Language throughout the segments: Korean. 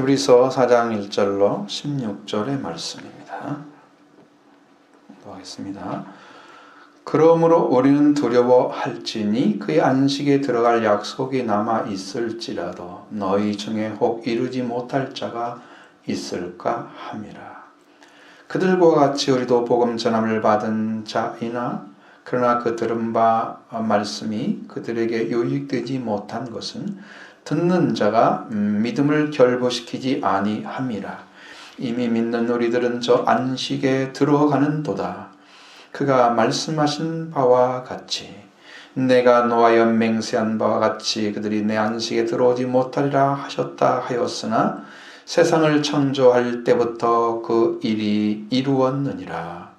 히브리서 4장 1절로 16절의 말씀입니다. 하겠습니다. 그러므로 우리는 두려워할지니 그의 안식에 들어갈 약속이 남아 있을지라도 너희 중에 혹 이루지 못할 자가 있을까 함이라. 그들과 같이 우리도 복음 전함을 받은 자이나 그러나 그 들은 바 말씀이 그들에게 유익되지 못한 것은 듣는 자가 믿음을 결부시키지 아니함이라. 이미 믿는 우리들은 저 안식에 들어가는도다. 그가 말씀하신 바와 같이 내가 노하여 맹세한 바와 같이 그들이 내 안식에 들어오지 못하리라 하셨다 하였으나 세상을 창조할 때부터 그 일이 이루었느니라.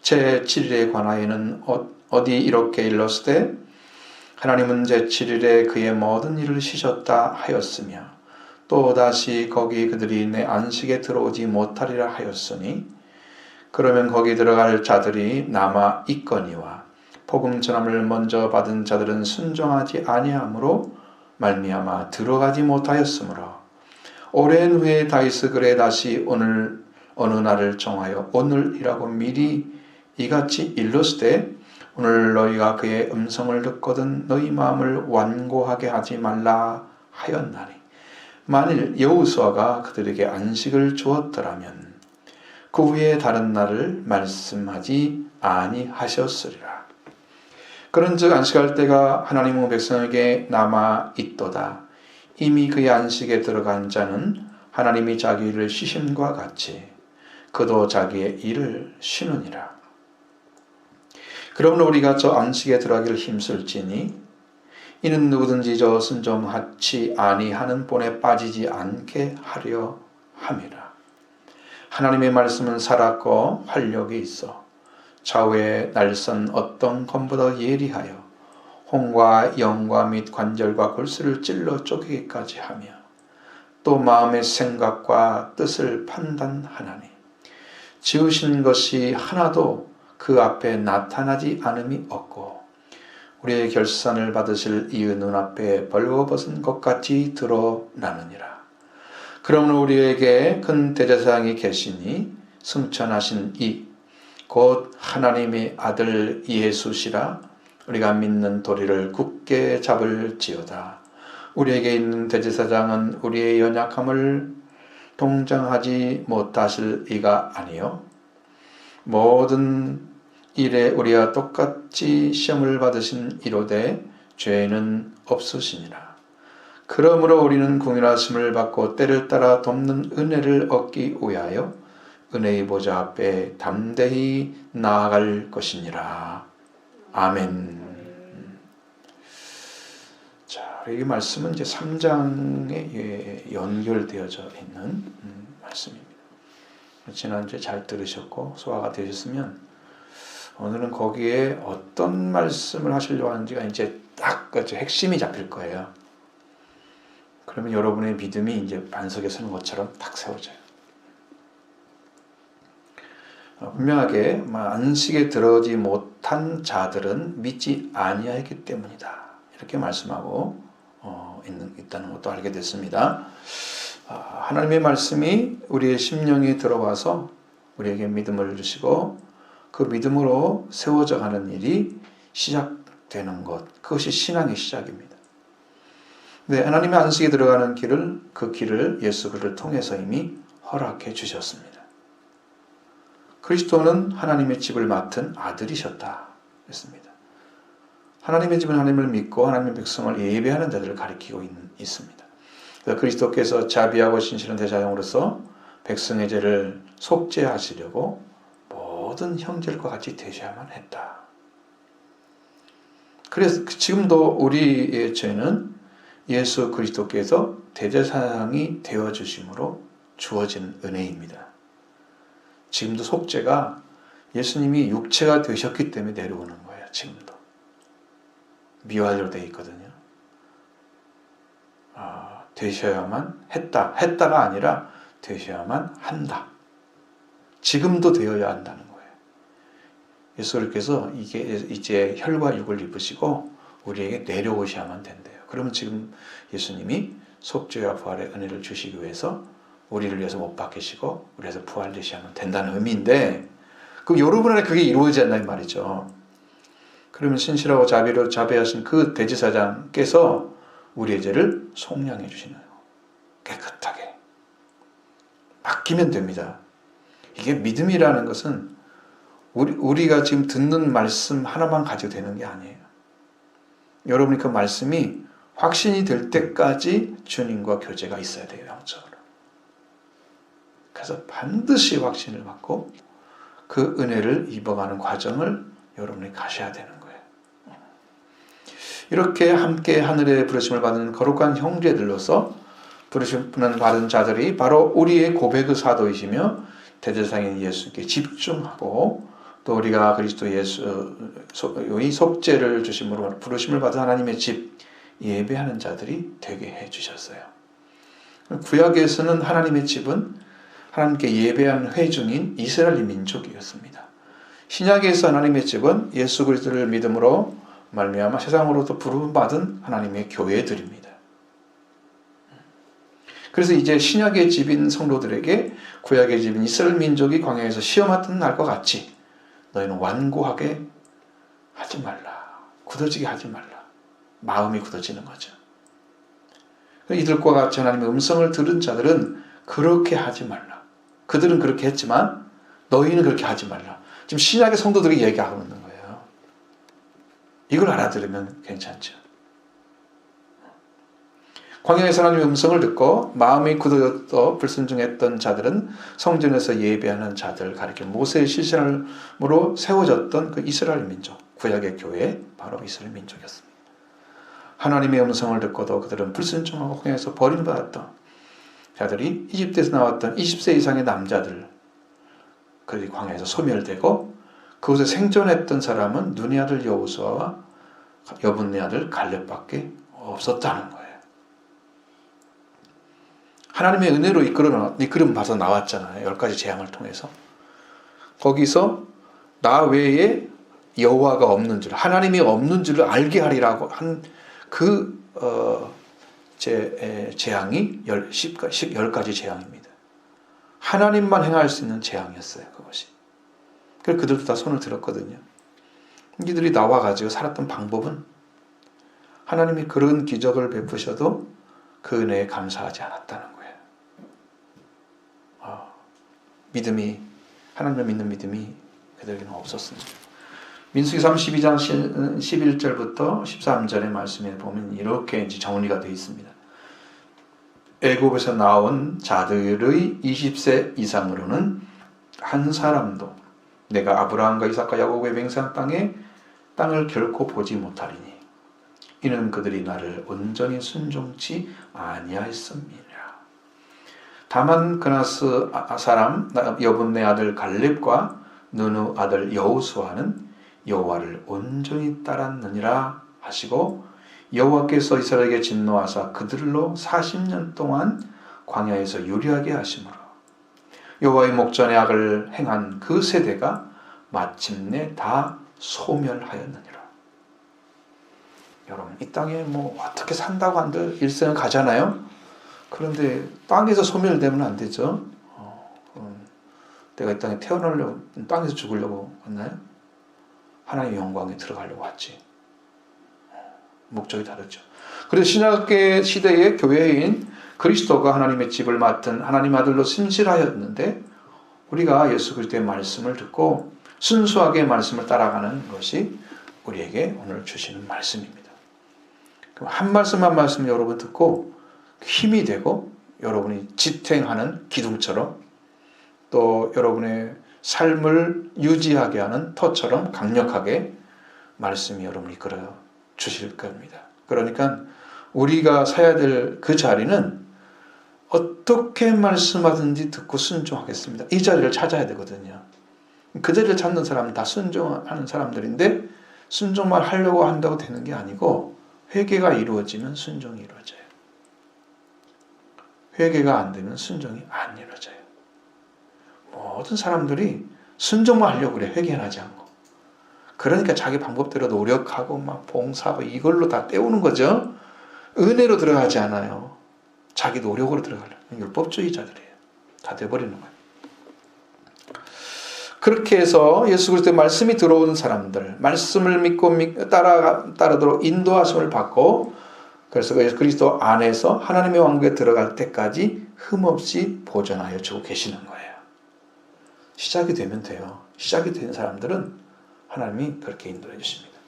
제7일에 관하여는 어디 이렇게 일렀으되 하나님은 제7일에 그의 모든 일을 쉬셨다 하였으며 또다시 거기 그들이 내 안식에 들어오지 못하리라 하였으니 그러면 거기 들어갈 자들이 남아 있거니와 복음 전함을 먼저 받은 자들은 순종하지 아니함으로 말미암아 들어가지 못하였으므로 오랜 후에 다윗의 글에 다시 오늘 어느 날을 정하여 오늘이라고 미리 이같이 일렀으되 오늘 너희가 그의 음성을 듣거든 너희 마음을 완고하게 하지 말라 하였나니 만일 여호수아가 그들에게 안식을 주었더라면 그 후에 다른 날을 말씀하지 아니하셨으리라. 그런즉 안식할 때가 하나님의 백성에게 남아 있도다. 이미 그의 안식에 들어간 자는 하나님이 자기 일을 쉬심과 같이 그도 자기의 일을 쉬느니라. 그러므로 우리가 저 안식에 들어가기를 힘쓸지니 이는 누구든지 저 순종하지 아니하는 본에 빠지지 않게 하려 함이라. 하나님의 말씀은 살았고 활력이 있어 좌우에 날선 어떤 검보다 예리하여 혼과 영과 및 관절과 골수를 찔러 쪼개기까지 하며 또 마음의 생각과 뜻을 판단하나니 지으신 것이 하나도 그 앞에 나타나지 않음이 없고 우리의 결산을 받으실 이의 눈앞에 벌거벗은 것 같이 드러나느니라. 그러므로 우리에게 큰 대제사장이 계시니 승천하신 이 곧 하나님의 아들 예수시라. 우리가 믿는 도리를 굳게 잡을지어다. 우리에게 있는 대제사장은 우리의 연약함을 동정하지 못하실 이가 아니요 모든 일에 우리와 똑같이 시험을 받으신 이로되 죄는 없으시니라. 그러므로 우리는 긍휼하심을 받고 때를 따라 돕는 은혜를 얻기 위하여 은혜의 보좌 앞에 담대히 나아갈 것이니라. 아멘. 자, 이 말씀은 이제 3장에 연결되어져 있는 말씀입니다. 지난주에 잘 들으셨고 소화가 되셨으면 오늘은 거기에 어떤 말씀을 하시려고 하는지가 이제 딱 핵심이 잡힐 거예요. 그러면 여러분의 믿음이 이제 반석에 서는 것처럼 딱 세워져요. 분명하게 안식에 들어오지 못한 자들은 믿지 아니하였기 때문이다. 이렇게 말씀하고 있다는 것도 알게 됐습니다. 하나님의 말씀이 우리의 심령에 들어와서 우리에게 믿음을 주시고 그 믿음으로 세워져 가는 일이 시작되는 것, 그것이 신앙의 시작입니다. 네, 하나님의 안식에 들어가는 길을, 그 길을 예수 그리스도를 통해서 이미 허락해 주셨습니다. 그리스도는 하나님의 집을 맡은 아들이셨다 했습니다. 하나님의 집은 하나님을 믿고 하나님의 백성을 예배하는 자들을 가리키고 있습니다. 그리스도께서 자비하고 신실한 대제사장으로서 백성의 죄를 속죄하시려고 모든 형제들과 같이 되셔야만 했다. 그래서 지금도 우리의 죄는 예수 그리스도께서 대제사장이 되어주심으로 주어진 은혜입니다. 지금도 속죄가 예수님이 육체가 되셨기 때문에 내려오는 거예요. 지금도. 미완료로 되어 있거든요. 되셔야만 했다. 했다가 아니라 되셔야만 한다. 지금도 되어야 한다는 거예요. 예수님께서 이제 혈과 육을 입으시고 우리에게 내려오셔야만 된대요. 그러면 지금 예수님이 속죄와 부활의 은혜를 주시기 위해서 우리를 위해서 못 박히시고 우리에서 부활되시면 된다는 의미인데, 그럼 여러분 안에 그게 이루어지지 않나 이 말이죠. 그러면 신실하고 자비하신 그 대제사장께서 우리의 죄를 속량해 주시는 거예요. 깨끗하게 맡기면 됩니다. 이게 믿음이라는 것은 우리가 지금 듣는 말씀 하나만 가지고 되는 게 아니에요. 여러분이 그 말씀이 확신이 될 때까지 주님과 교제가 있어야 돼요. 영적으로. 그래서 반드시 확신을 받고 그 은혜를 입어가는 과정을 여러분이 가셔야 되는 거예요. 이렇게 함께 하늘의 부르심을 받은 거룩한 형제들로서 부르심을 받은 자들이 바로 우리의 고백의 사도이시며 대제사장인 예수께 집중하고, 또 우리가 그리스도 예수의 속죄를 주심으로 부르심을 받은 하나님의 집 예배하는 자들이 되게 해주셨어요. 구약에서는 하나님의 집은 하나님께 예배하는 회중인 이스라엘 민족이었습니다. 신약에서 하나님의 집은 예수 그리스도를 믿음으로 말미암아 세상으로부터 부름받은 하나님의 교회들입니다. 그래서 이제 신약의 집인 성도들에게 구약의 집인 이스라엘 민족이 광야에서 시험하던 날과 같이 너희는 완고하게 하지 말라. 굳어지게 하지 말라. 마음이 굳어지는 거죠. 이들과 같이 하나님의 음성을 들은 자들은 그렇게 하지 말라. 그들은 그렇게 했지만 너희는 그렇게 하지 말라. 지금 신약의 성도들이 얘기하고 있는 거예요. 이걸 알아들으면 괜찮죠. 광야에서 하나님의 음성을 듣고 마음이 굳어져 불순종했던 자들은 성전에서 예배하는 자들 가리켜 모세의 실신으로 세워졌던 그 이스라엘 민족, 구약의 교회, 바로 이스라엘 민족이었습니다. 하나님의 음성을 듣고도 그들은 불순종하고 광야에서 버림받았던 자들이 이집트에서 나왔던 20세 이상의 남자들, 그들이 광야에서 소멸되고 그곳에 생존했던 사람은 눈의 아들 여호수아와 여분의 아들 갈렙밖에 없었다는 거예요. 하나님의 은혜로 이끌음 봐서 나왔잖아요. 10가지 재앙을 통해서. 거기서 나 외에 여호와가 없는 줄, 하나님이 없는 줄을 알게 하리라고 한 그 재앙이 10가지 재앙입니다. 하나님만 행할 수 있는 재앙이었어요. 그것이. 그래서 그들도 다 손을 들었거든요. 이들이 나와가지고 살았던 방법은 하나님이 그런 기적을 베푸셔도 그 은혜에 감사하지 않았다는 거예요. 믿음이, 하나님을 믿는 믿음이 그들에게는 없었습니다. 민수기 32장 11절부터 13절의 말씀에 보면 이렇게 이제 정리가 되어 있습니다. 애굽에서 나온 자들의 20세 이상으로는 한 사람도 내가 아브라함과 이삭과 야곱의 맹세한 땅을 결코 보지 못하리니 이는 그들이 나를 온전히 순종치 아니하였음이라. 다만 그나스 사람 여분네 아들 갈렙과 누누 아들 여호수아는 여호와를 온전히 따랐느니라 하시고, 여호와께서 이스라엘에게 진노하사 그들로 40년 동안 광야에서 유리하게 하심으로 여호와의 목전에 악을 행한 그 세대가 마침내 다 소멸하였느니라. 여러분, 이 땅에 뭐 어떻게 산다고 한들 일생을 가잖아요. 그런데 땅에서 소멸되면 안 되죠. 내가 이 땅에 태어나려고, 땅에서 죽으려고 왔나요? 하나님의 영광에 들어가려고 왔지. 목적이 다르죠. 그래서 신약의 시대의 교회인 그리스도가 하나님의 집을 맡은 하나님 아들로 신실하였는데, 우리가 예수 그리스도의 말씀을 듣고 순수하게 말씀을 따라가는 것이 우리에게 오늘 주시는 말씀입니다. 그럼 한 말씀 한 말씀 여러분 듣고 힘이 되고 여러분이 지탱하는 기둥처럼, 또 여러분의 삶을 유지하게 하는 터처럼 강력하게 말씀이 여러분을 이끌어 주실 겁니다. 그러니까 우리가 서야 될 그 자리는 어떻게 말씀하든지 듣고 순종하겠습니다. 이 자리를 찾아야 되거든요. 그 자리를 찾는 사람은 다 순종하는 사람들인데, 순종만 하려고 한다고 되는 게 아니고 회개가 이루어지면 순종이 이루어져요. 회개가 안 되면 순종이 안 이루어져요. 모든 사람들이 순종만 하려고 그래. 회개는 하지 않고. 그러니까 자기 방법대로 노력하고 막 봉사하고 이걸로 다 때우는 거죠. 은혜로 들어가지 않아요. 자기 노력으로 들어가려고. 율법주의자들이에요. 다 돼버리는 거예요. 그렇게 해서 예수 그리스도의 말씀이 들어온 사람들, 말씀을 믿고 따르도록 인도하심을 받고, 그래서 예수 그리스도 안에서 하나님의 왕국에 들어갈 때까지 흠없이 보존하여 주고 계시는 거예요. 시작이 되면 돼요. 시작이 된 사람들은 하나님이 그렇게 인도해 주십니다.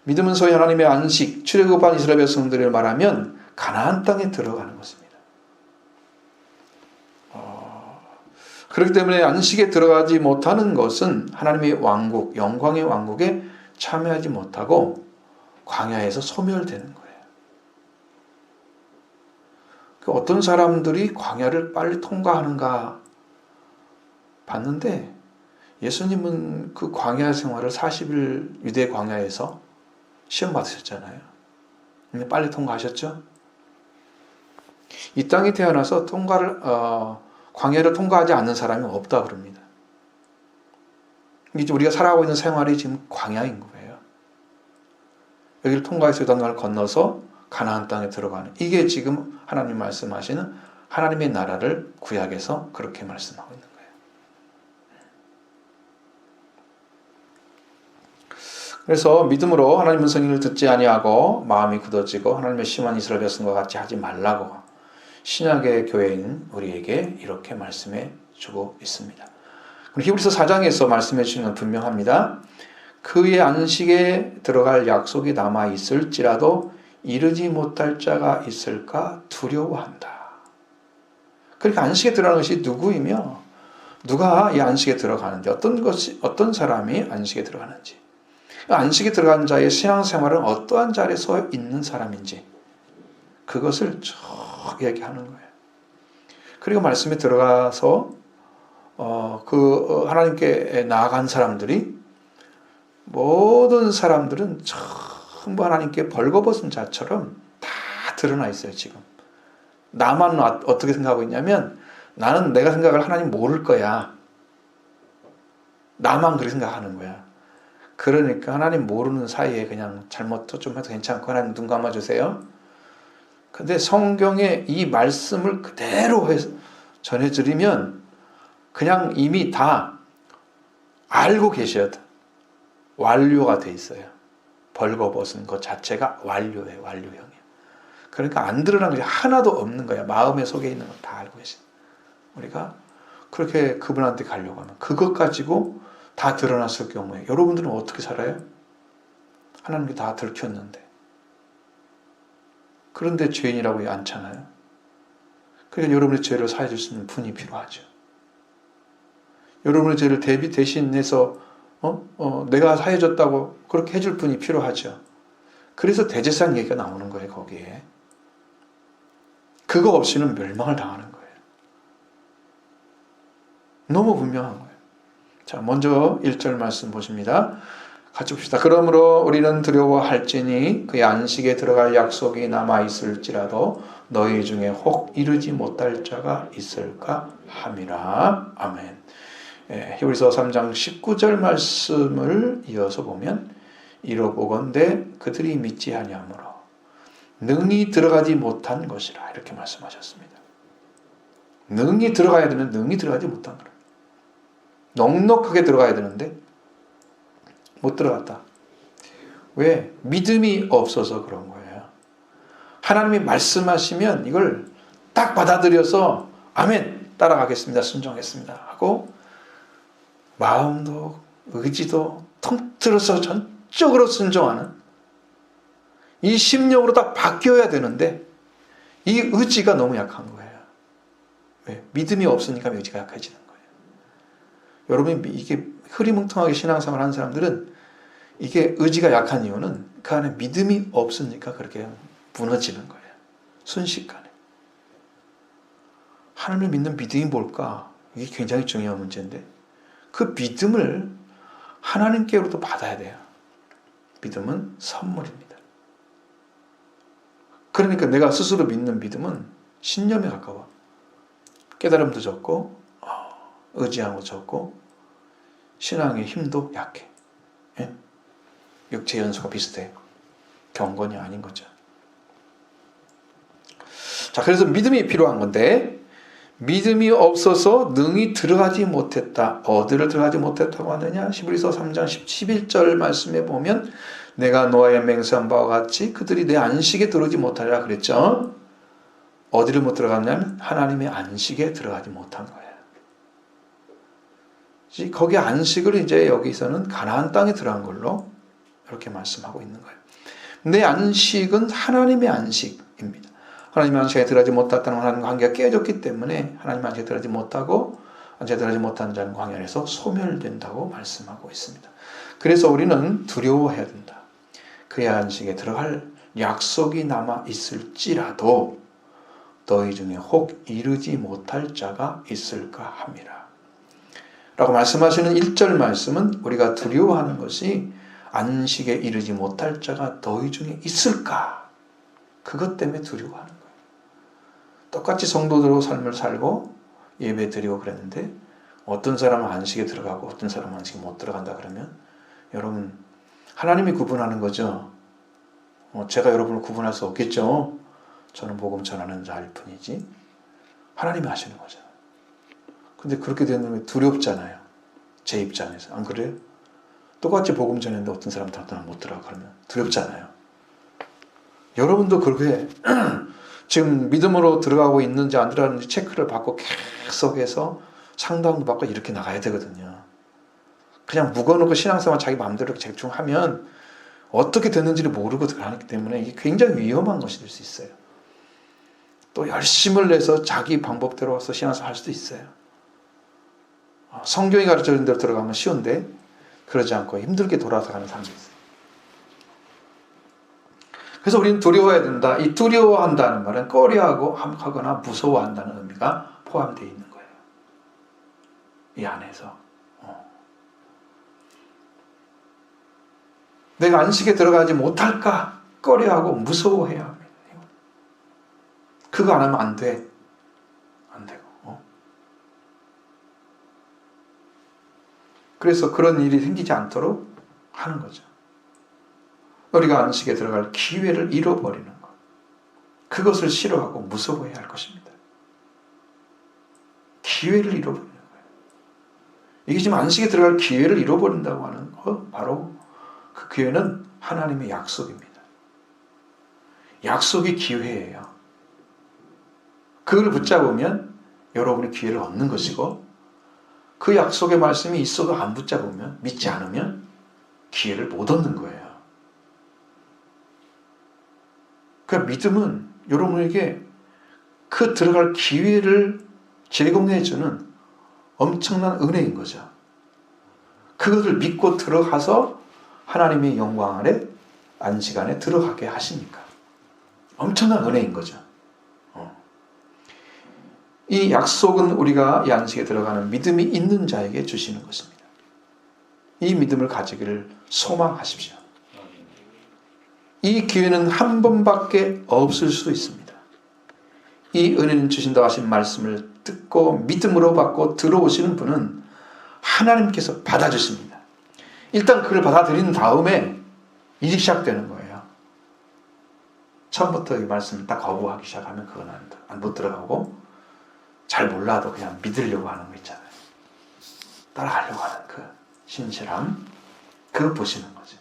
믿음은 소위 하나님의 안식, 출애굽한 이스라엘 백성들을 말하면 가나안 땅에 들어가는 것입니다. 그렇기 때문에 안식에 들어가지 못하는 것은 하나님의 왕국, 영광의 왕국에 참여하지 못하고 광야에서 소멸되는 거예요. 어떤 사람들이 광야를 빨리 통과하는가 봤는데, 예수님은 그 광야 생활을 40일 유대 광야에서 시험 받으셨잖아요. 근데 빨리 통과하셨죠? 이 땅에 태어나서 광야를 통과하지 않는 사람이 없다 그럽니다. 이제 우리가 살아가고 있는 생활이 지금 광야인 거예요. 여기를 통과해서 요단강을 건너서 가나안 땅에 들어가는, 이게 지금 하나님 말씀하시는 하나님의 나라를 구약에서 그렇게 말씀하고 있는 거예요. 그래서 믿음으로 하나님 음성을 듣지 아니하고 마음이 굳어지고 하나님의 심한 이스라엘 백성과 같이 하지 말라고 신약의 교회인 우리에게 이렇게 말씀해 주고 있습니다. 히브리서 4장에서 말씀해 주시는 건 분명합니다. 그의 안식에 들어갈 약속이 남아 있을지라도 이르지 못할 자가 있을까 두려워한다. 그러니까 안식에 들어가는 것이 누구이며 누가 이 안식에 들어가는지, 어떤 사람이 안식에 들어가는지, 안식에 들어간 자의 신앙생활은 어떠한 자리에 있는 사람인지, 그것을 쭉 얘기하는 거예요. 그리고 말씀에 들어가서 하나님께 나아간 사람들이, 모든 사람들은 전부 하나님께 벌거벗은 자처럼 다 드러나 있어요. 지금 나만 어떻게 생각하고 있냐면, 나는 내가 생각을 하나님 모를 거야. 나만 그렇게 생각하는 거야. 그러니까 하나님 모르는 사이에 그냥 잘못 좀 해도 괜찮고 하나님 눈 감아주세요. 근데 성경에 이 말씀을 그대로 전해드리면 그냥 이미 다 알고 계셔야 돼. 완료가 돼 있어요. 벌거벗은 것 자체가 완료예요. 완료형이에요. 그러니까 안 드러난 것이 하나도 없는 거야. 마음의 속에 있는 거 다 알고 계신. 우리가 그렇게 그분한테 가려고 하면 그것 가지고 다 드러났을 경우에 여러분들은 어떻게 살아요? 하나님께 다 들켰는데. 그런데 죄인이라고 않잖아요. 그러니까 여러분의 죄를 사해 줄 수 있는 분이 필요하죠. 여러분의 죄를 대신해서 내가 사해 줬다고 그렇게 해줄 분이 필요하죠. 그래서 대제사장 얘기가 나오는 거예요. 거기에. 그거 없이는 멸망을 당하는 거예요. 너무 분명한 거예요. 자, 먼저 1절 말씀 보십니다. 같이 봅시다. 그러므로 우리는 두려워할지니 그의 안식에 들어갈 약속이 남아있을지라도 너희 중에 혹 이르지 못할 자가 있을까 함이라. 아멘. 히브리서 3장 19절 말씀을 이어서 보면, 이러보건대 그들이 믿지 아니하므로 능히 들어가지 못한 것이라, 이렇게 말씀하셨습니다. 능히 들어가야 되는, 능히 들어가지 못한 거라. 넉넉하게 들어가야 되는데 못 들어갔다. 왜? 믿음이 없어서 그런 거예요. 하나님이 말씀하시면 이걸 딱 받아들여서 아멘, 따라가겠습니다, 순종하겠습니다 하고 마음도 의지도 통틀어서 전적으로 순종하는 이 심령으로 딱 바뀌어야 되는데 이 의지가 너무 약한 거예요. 왜? 믿음이 없으니까 의지가 약해지는 거예요. 여러분이 이게 흐리멍텅하게 신앙생활 하는 사람들은 이게 의지가 약한 이유는 그 안에 믿음이 없으니까 그렇게 무너지는 거예요. 순식간에. 하나님을 믿는 믿음이 뭘까? 이게 굉장히 중요한 문제인데 그 믿음을 하나님께로부터 받아야 돼요. 믿음은 선물입니다. 그러니까 내가 스스로 믿는 믿음은 신념에 가까워. 깨달음도 적고 의지하는 것도 적고 신앙의 힘도 약해. 예? 육체 연수가 비슷해. 경건이 아닌 거죠. 자, 그래서 믿음이 필요한 건데 믿음이 없어서 능히 들어가지 못했다. 어디를 들어가지 못했다고 하느냐? 히브리서 3장 11절 말씀에 보면 내가 노아에 맹세한 바와 같이 그들이 내 안식에 들어오지 못하리라 그랬죠. 어디를 못 들어갔냐면 하나님의 안식에 들어가지 못한 거예요. 거기 안식을 이제 여기서는 가나안 땅에 들어간 걸로 이렇게 말씀하고 있는 거예요. 내 안식은 하나님의 안식입니다. 하나님의 안식에 들어가지 못했다는 하나님과 관계가 깨졌기 때문에 하나님의 안식에 들어가지 못하고 안식에 들어가지 못한 자는 광야 안에서 소멸된다고 말씀하고 있습니다. 그래서 우리는 두려워해야 된다. 그의 안식에 들어갈 약속이 남아 있을지라도 너희 중에 혹 이르지 못할 자가 있을까 함이라. 라고 말씀하시는 1절 말씀은 우리가 두려워하는 것이 안식에 이르지 못할 자가 너희 중에 있을까? 그것 때문에 두려워하는 거예요. 똑같이 성도들로 삶을 살고 예배 드리고 그랬는데 어떤 사람은 안식에 들어가고 어떤 사람은 안식에 못 들어간다 그러면 여러분 하나님이 구분하는 거죠. 제가 여러분을 구분할 수 없겠죠. 저는 복음 전하는 자일 뿐이지 하나님이 하시는 거죠. 근데 그렇게 되는 게 두렵잖아요. 제 입장에서. 안 그래요? 똑같이 복음 전했는데 어떤 사람들은 못 들어가 그러면 두렵잖아요. 여러분도 그렇게 지금 믿음으로 들어가고 있는지 안 들어가는지 체크를 받고 계속해서 상담도 받고 이렇게 나가야 되거든요. 그냥 묵어놓고 신앙생활 자기 마음대로 대충하면 어떻게 됐는지를 모르고 들어가기 때문에 이게 굉장히 위험한 것이 될 수 있어요. 또 열심을 내서 자기 방법대로 와서 신앙생활 할 수도 있어요. 성경이 가르쳐주는 대로 들어가면 쉬운데 그러지 않고 힘들게 돌아서 가는 사람이 있어요. 그래서 우리는 두려워해야 된다. 이 두려워한다는 말은 꺼려하고 하거나 무서워한다는 의미가 포함되어 있는 거예요. 이 안에서. 내가 안식에 들어가지 못할까 꺼려하고 무서워해야 합니다. 그거 안 하면 안 돼. 안 되고. 그래서 그런 일이 생기지 않도록 하는 거죠. 우리가 안식에 들어갈 기회를 잃어버리는 것. 그것을 싫어하고 무서워해야 할 것입니다. 기회를 잃어버리는 거예요. 이게 지금 안식에 들어갈 기회를 잃어버린다고 하는 거 바로 그 기회는 하나님의 약속입니다. 약속이 기회예요. 그걸 붙잡으면 여러분이 기회를 얻는 것이고 그 약속의 말씀이 있어도 안 붙잡으면 믿지 않으면 기회를 못 얻는 거예요. 그 믿음은 여러분에게 그 들어갈 기회를 제공해주는 엄청난 은혜인 거죠. 그것을 믿고 들어가서 하나님의 영광 아래 안식 안에 들어가게 하시니까 엄청난 은혜인 거죠. 이 약속은 우리가 이 안식에 들어가는 믿음이 있는 자에게 주시는 것입니다. 이 믿음을 가지기를 소망하십시오. 이 기회는 한 번밖에 없을 수도 있습니다. 이 은혜는 주신다고 하신 말씀을 듣고 믿음으로 받고 들어오시는 분은 하나님께서 받아주십니다. 일단 그를 받아들인 다음에 일이 시작되는 거예요. 처음부터 이 말씀을 딱 거부하기 시작하면 그건 못 들어가고 잘 몰라도 그냥 믿으려고 하는 거 있잖아요. 따라가려고 하는 그 신실함, 그거 보시는 거죠.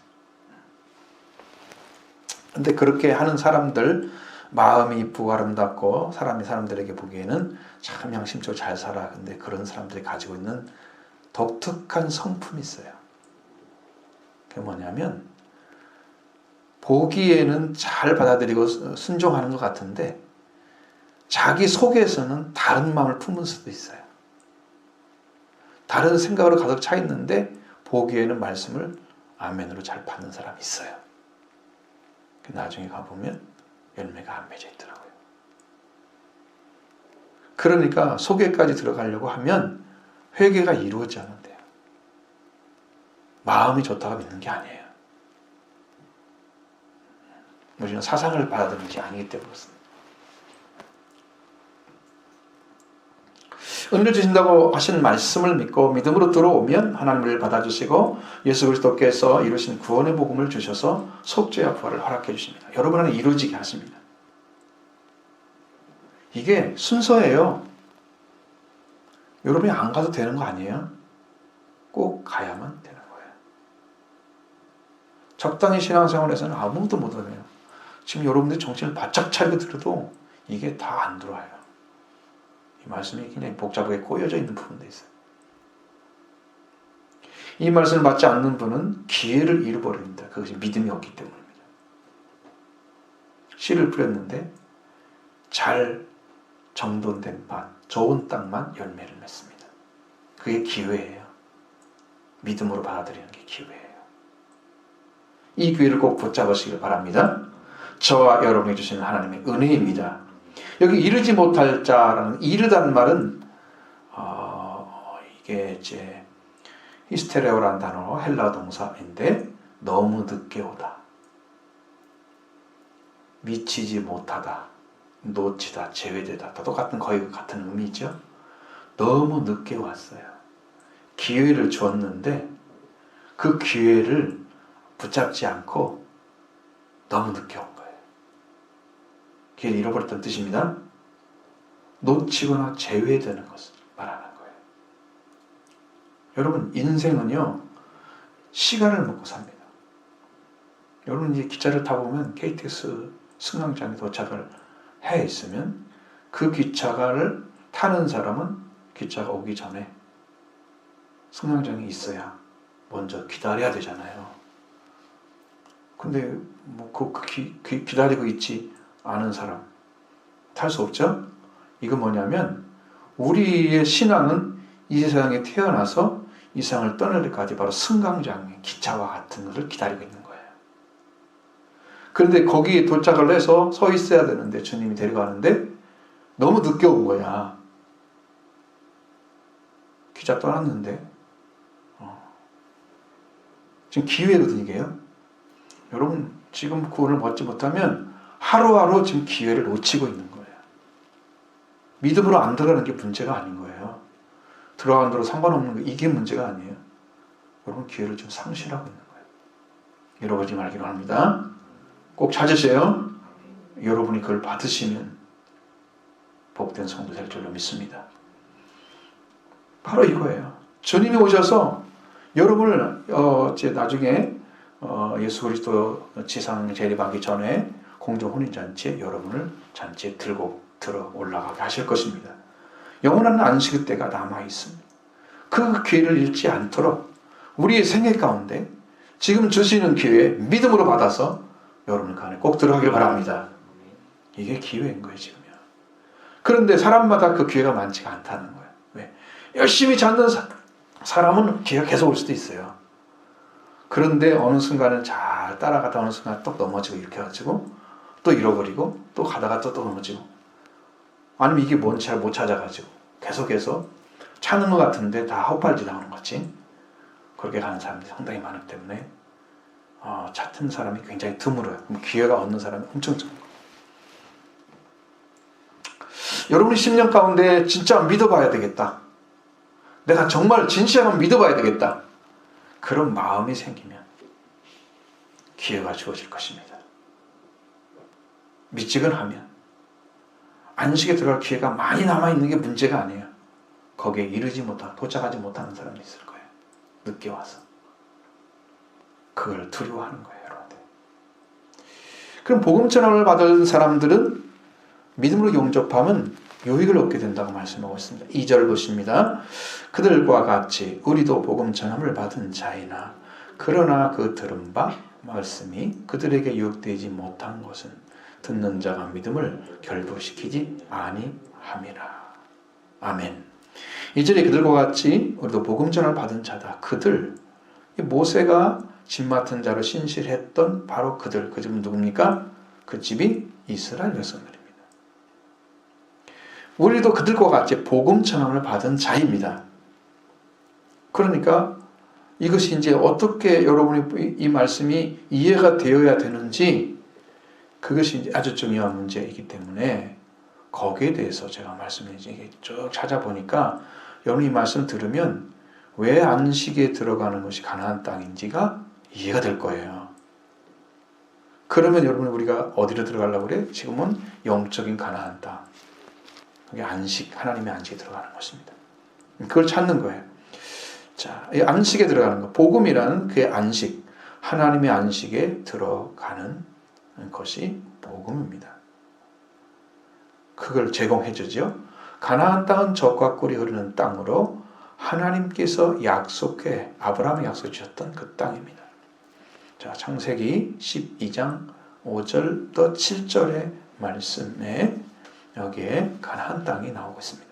근데 그렇게 하는 사람들, 마음이 이쁘고 아름답고 사람이 사람들에게 보기에는 참 양심적으로 잘 살아. 근데 그런 사람들이 가지고 있는 독특한 성품이 있어요. 그게 뭐냐면 보기에는 잘 받아들이고 순종하는 것 같은데 자기 속에서는 다른 마음을 품을 수도 있어요. 다른 생각으로 가득 차 있는데 보기에는 말씀을 아멘으로 잘 받는 사람이 있어요. 나중에 가보면 열매가 안 맺어 있더라고요. 그러니까 소개까지 들어가려고 하면 회개가 이루어지지 않는데요. 마음이 좋다고 믿는 게 아니에요. 우리는 사상을 받아들이는 게 아니기 때문에 그렇습니다. 은혜를 주신다고 하신 말씀을 믿고 믿음으로 들어오면 하나님을 받아주시고 예수 그리스도께서 이루신 구원의 복음을 주셔서 속죄와 부활을 허락해 주십니다. 여러분 안에 이루어지게 하십니다. 이게 순서예요. 여러분이 안 가도 되는 거 아니에요? 꼭 가야만 되는 거예요. 적당히 신앙생활에서는 아무것도 못하네요. 지금 여러분들이 정신을 바짝 차리고 들어도 이게 다 안 들어와요. 이 말씀이 굉장히 복잡하게 꼬여져 있는 부분도 있어요. 이 말씀을 받지 않는 분은 기회를 잃어버립니다. 그것이 믿음이 없기 때문입니다. 씨를 뿌렸는데 잘 정돈된 밭, 좋은 땅만 열매를 맺습니다. 그게 기회예요. 믿음으로 받아들이는 게 기회예요. 이 기회를 꼭 붙잡으시길 바랍니다. 저와 여러분이 주시는 하나님의 은혜입니다. 여기 이르지 못할 자라는 이르다는 말은 이게 이제 히스테레오라는 단어로 헬라 동사인데 너무 늦게 오다, 미치지 못하다, 놓치다, 제외되다, 다 똑같은 거의 같은 의미죠. 너무 늦게 왔어요. 기회를 주었는데 그 기회를 붙잡지 않고 너무 늦게 온 거예요. 기회를 잃어버렸다는 뜻입니다. 놓치거나 제외되는 것을 말하는 거예요. 여러분, 인생은요, 시간을 먹고 삽니다. 여러분, 이제 기차를 타보면 KTX 승강장에 도착을 해 있으면 그 기차를 타는 사람은 기차가 오기 전에 승강장에 있어야 먼저 기다려야 되잖아요. 근데 기다리고 있지 않은 사람 탈 수 없죠? 이건 뭐냐면 우리의 신앙은 이 세상에 태어나서 이 세상을 떠날 때까지 바로 승강장에 기차와 같은 것을 기다리고 있는 거예요. 그런데 거기에 도착을 해서 서 있어야 되는데 주님이 데려가는데 너무 늦게 온 거야. 기차 떠났는데 지금 기회거든요, 이게요. 여러분, 지금 구원을 얻지 못하면 하루하루 지금 기회를 놓치고 있는 거예요. 믿음으로 안 들어가는 게 문제가 아닌 거예요. 들어가는 대로 상관없는 거, 이게 문제가 아니에요. 여러분, 기회를 좀 상실하고 있는 거예요. 잃어버리지 말기로 합니다. 꼭 찾으세요. 여러분이 그걸 받으시면 복된 성도 될 줄로 믿습니다. 바로 이거예요. 주님이 오셔서 여러분을 나중에 예수 그리스도 지상 재림하기 전에 공중 혼인잔치에 여러분을 잔치에 들어 올라가게 하실 것입니다. 영원한 안식의 때가 남아 있습니다. 그 기회를 잃지 않도록 우리의 생애 가운데 지금 주시는 기회에 믿음으로 받아서 여러분 그 안에 꼭 들어가길 바랍니다. 이게 기회인 거예요, 지금요. 그런데 사람마다 그 기회가 많지가 않다는 거예요. 왜? 열심히 찾는 사람은 기회가 계속 올 수도 있어요. 그런데 어느 순간은 잘 따라가다 어느 순간 또 넘어지고 이렇게 해가지고 또 잃어버리고 또 가다가 또 넘어지고, 아니면 이게 뭔지 잘 못 찾아가지고 계속해서 찾는 것 같은데 다 헛발질 나오는 거지. 그렇게 가는 사람들이 상당히 많기 때문에 찾는 사람이 굉장히 드물어요. 기회가 없는 사람이 엄청 적어요. 여러분이 10년 가운데 진짜 믿어봐야 되겠다, 내가 정말 진실하게 믿어봐야 되겠다, 그런 마음이 생기면 기회가 주어질 것입니다. 미지근하면 안식에 들어갈 기회가 많이 남아있는 게 문제가 아니에요. 거기에 이르지 못하고 도착하지 못하는 사람이 있을 거예요. 늦게 와서. 그걸 두려워하는 거예요, 여러분들. 그럼 복음 전함을 받은 사람들은 믿음으로 용접하면 유익을 얻게 된다고 말씀하고 있습니다. 2절 보십니다. 그들과 같이 우리도 복음 전함을 받은 자이나 그러나 그 들은 바 말씀이 그들에게 유익되지 못한 것은 듣는 자가 믿음을 결부시키지 아니함이라. 아멘. 2절에 그들과 같이 우리도 복음 전함을 받은 자다. 그들, 모세가 집 맡은 자로 신실했던 바로 그들, 그 집은 누굽니까? 그 집이 이스라엘 백성들입니다. 우리도 그들과 같이 복음 전함을 받은 자입니다. 그러니까 이것이 이제 어떻게 여러분이 이 말씀이 이해가 되어야 되는지, 그것이 이제 아주 중요한 문제이기 때문에 거기에 대해서 제가 말씀을 이제 쭉 찾아보니까 여러분이 이 말씀 들으면 왜 안식에 들어가는 것이 가나안 땅인지가 이해가 될 거예요. 그러면 여러분, 우리가 어디로 들어가려고 그래? 지금은 영적인 가나안 땅, 그게 안식, 하나님의 안식에 들어가는 것입니다. 그걸 찾는 거예요. 자, 이 안식에 들어가는 거. 복음이라는 그의 안식, 하나님의 안식에 들어가는 것이 복음입니다. 그걸 제공해 주죠. 가나안 땅은 젖과 꿀이 흐르는 땅으로 하나님께서 약속해 아브라함에 약속해 주셨던 그 땅입니다. 자, 창세기 12장 5절부터 7절의 말씀에 여기에 가나안 땅이 나오고 있습니다.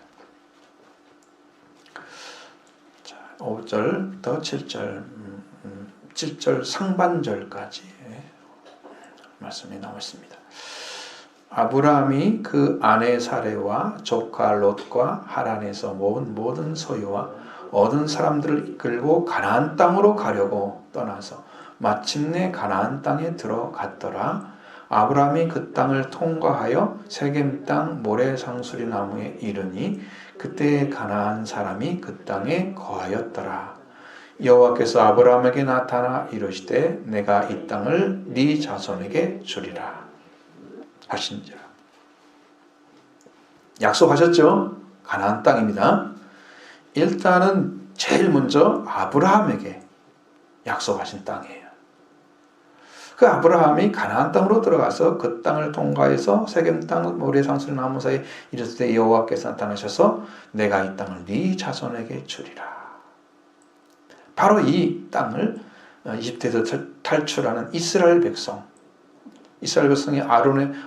자, 5절부터 7절 상반절까지 말씀이 나와 있습니다. 아브라함이 그 아내 사레와 조카 롯과 하란에서 모은 모든 소유와 얻은 사람들을 이끌고 가나안 땅으로 가려고 떠나서 마침내 가나안 땅에 들어갔더라. 아브라함이 그 땅을 통과하여 세겜 땅 모래상수리 나무에 이르니 그때 가나안 사람이 그 땅에 거하였더라. 여호와께서 아브라함에게 나타나 이르시되 내가 이 땅을 네 자손에게 주리라 하신지라. 약속하셨죠? 가나안 땅입니다. 일단은 제일 먼저 아브라함에게 약속하신 땅이에요. 그 아브라함이 가나안 땅으로 들어가서 그 땅을 통과해서 세겜 땅 모래상수리 나무 사이에 이르실 때 여호와께서 나타나셔서 내가 이 땅을 네 자손에게 주리라. 바로 이 땅을 이집트에서 탈출하는 이스라엘 백성이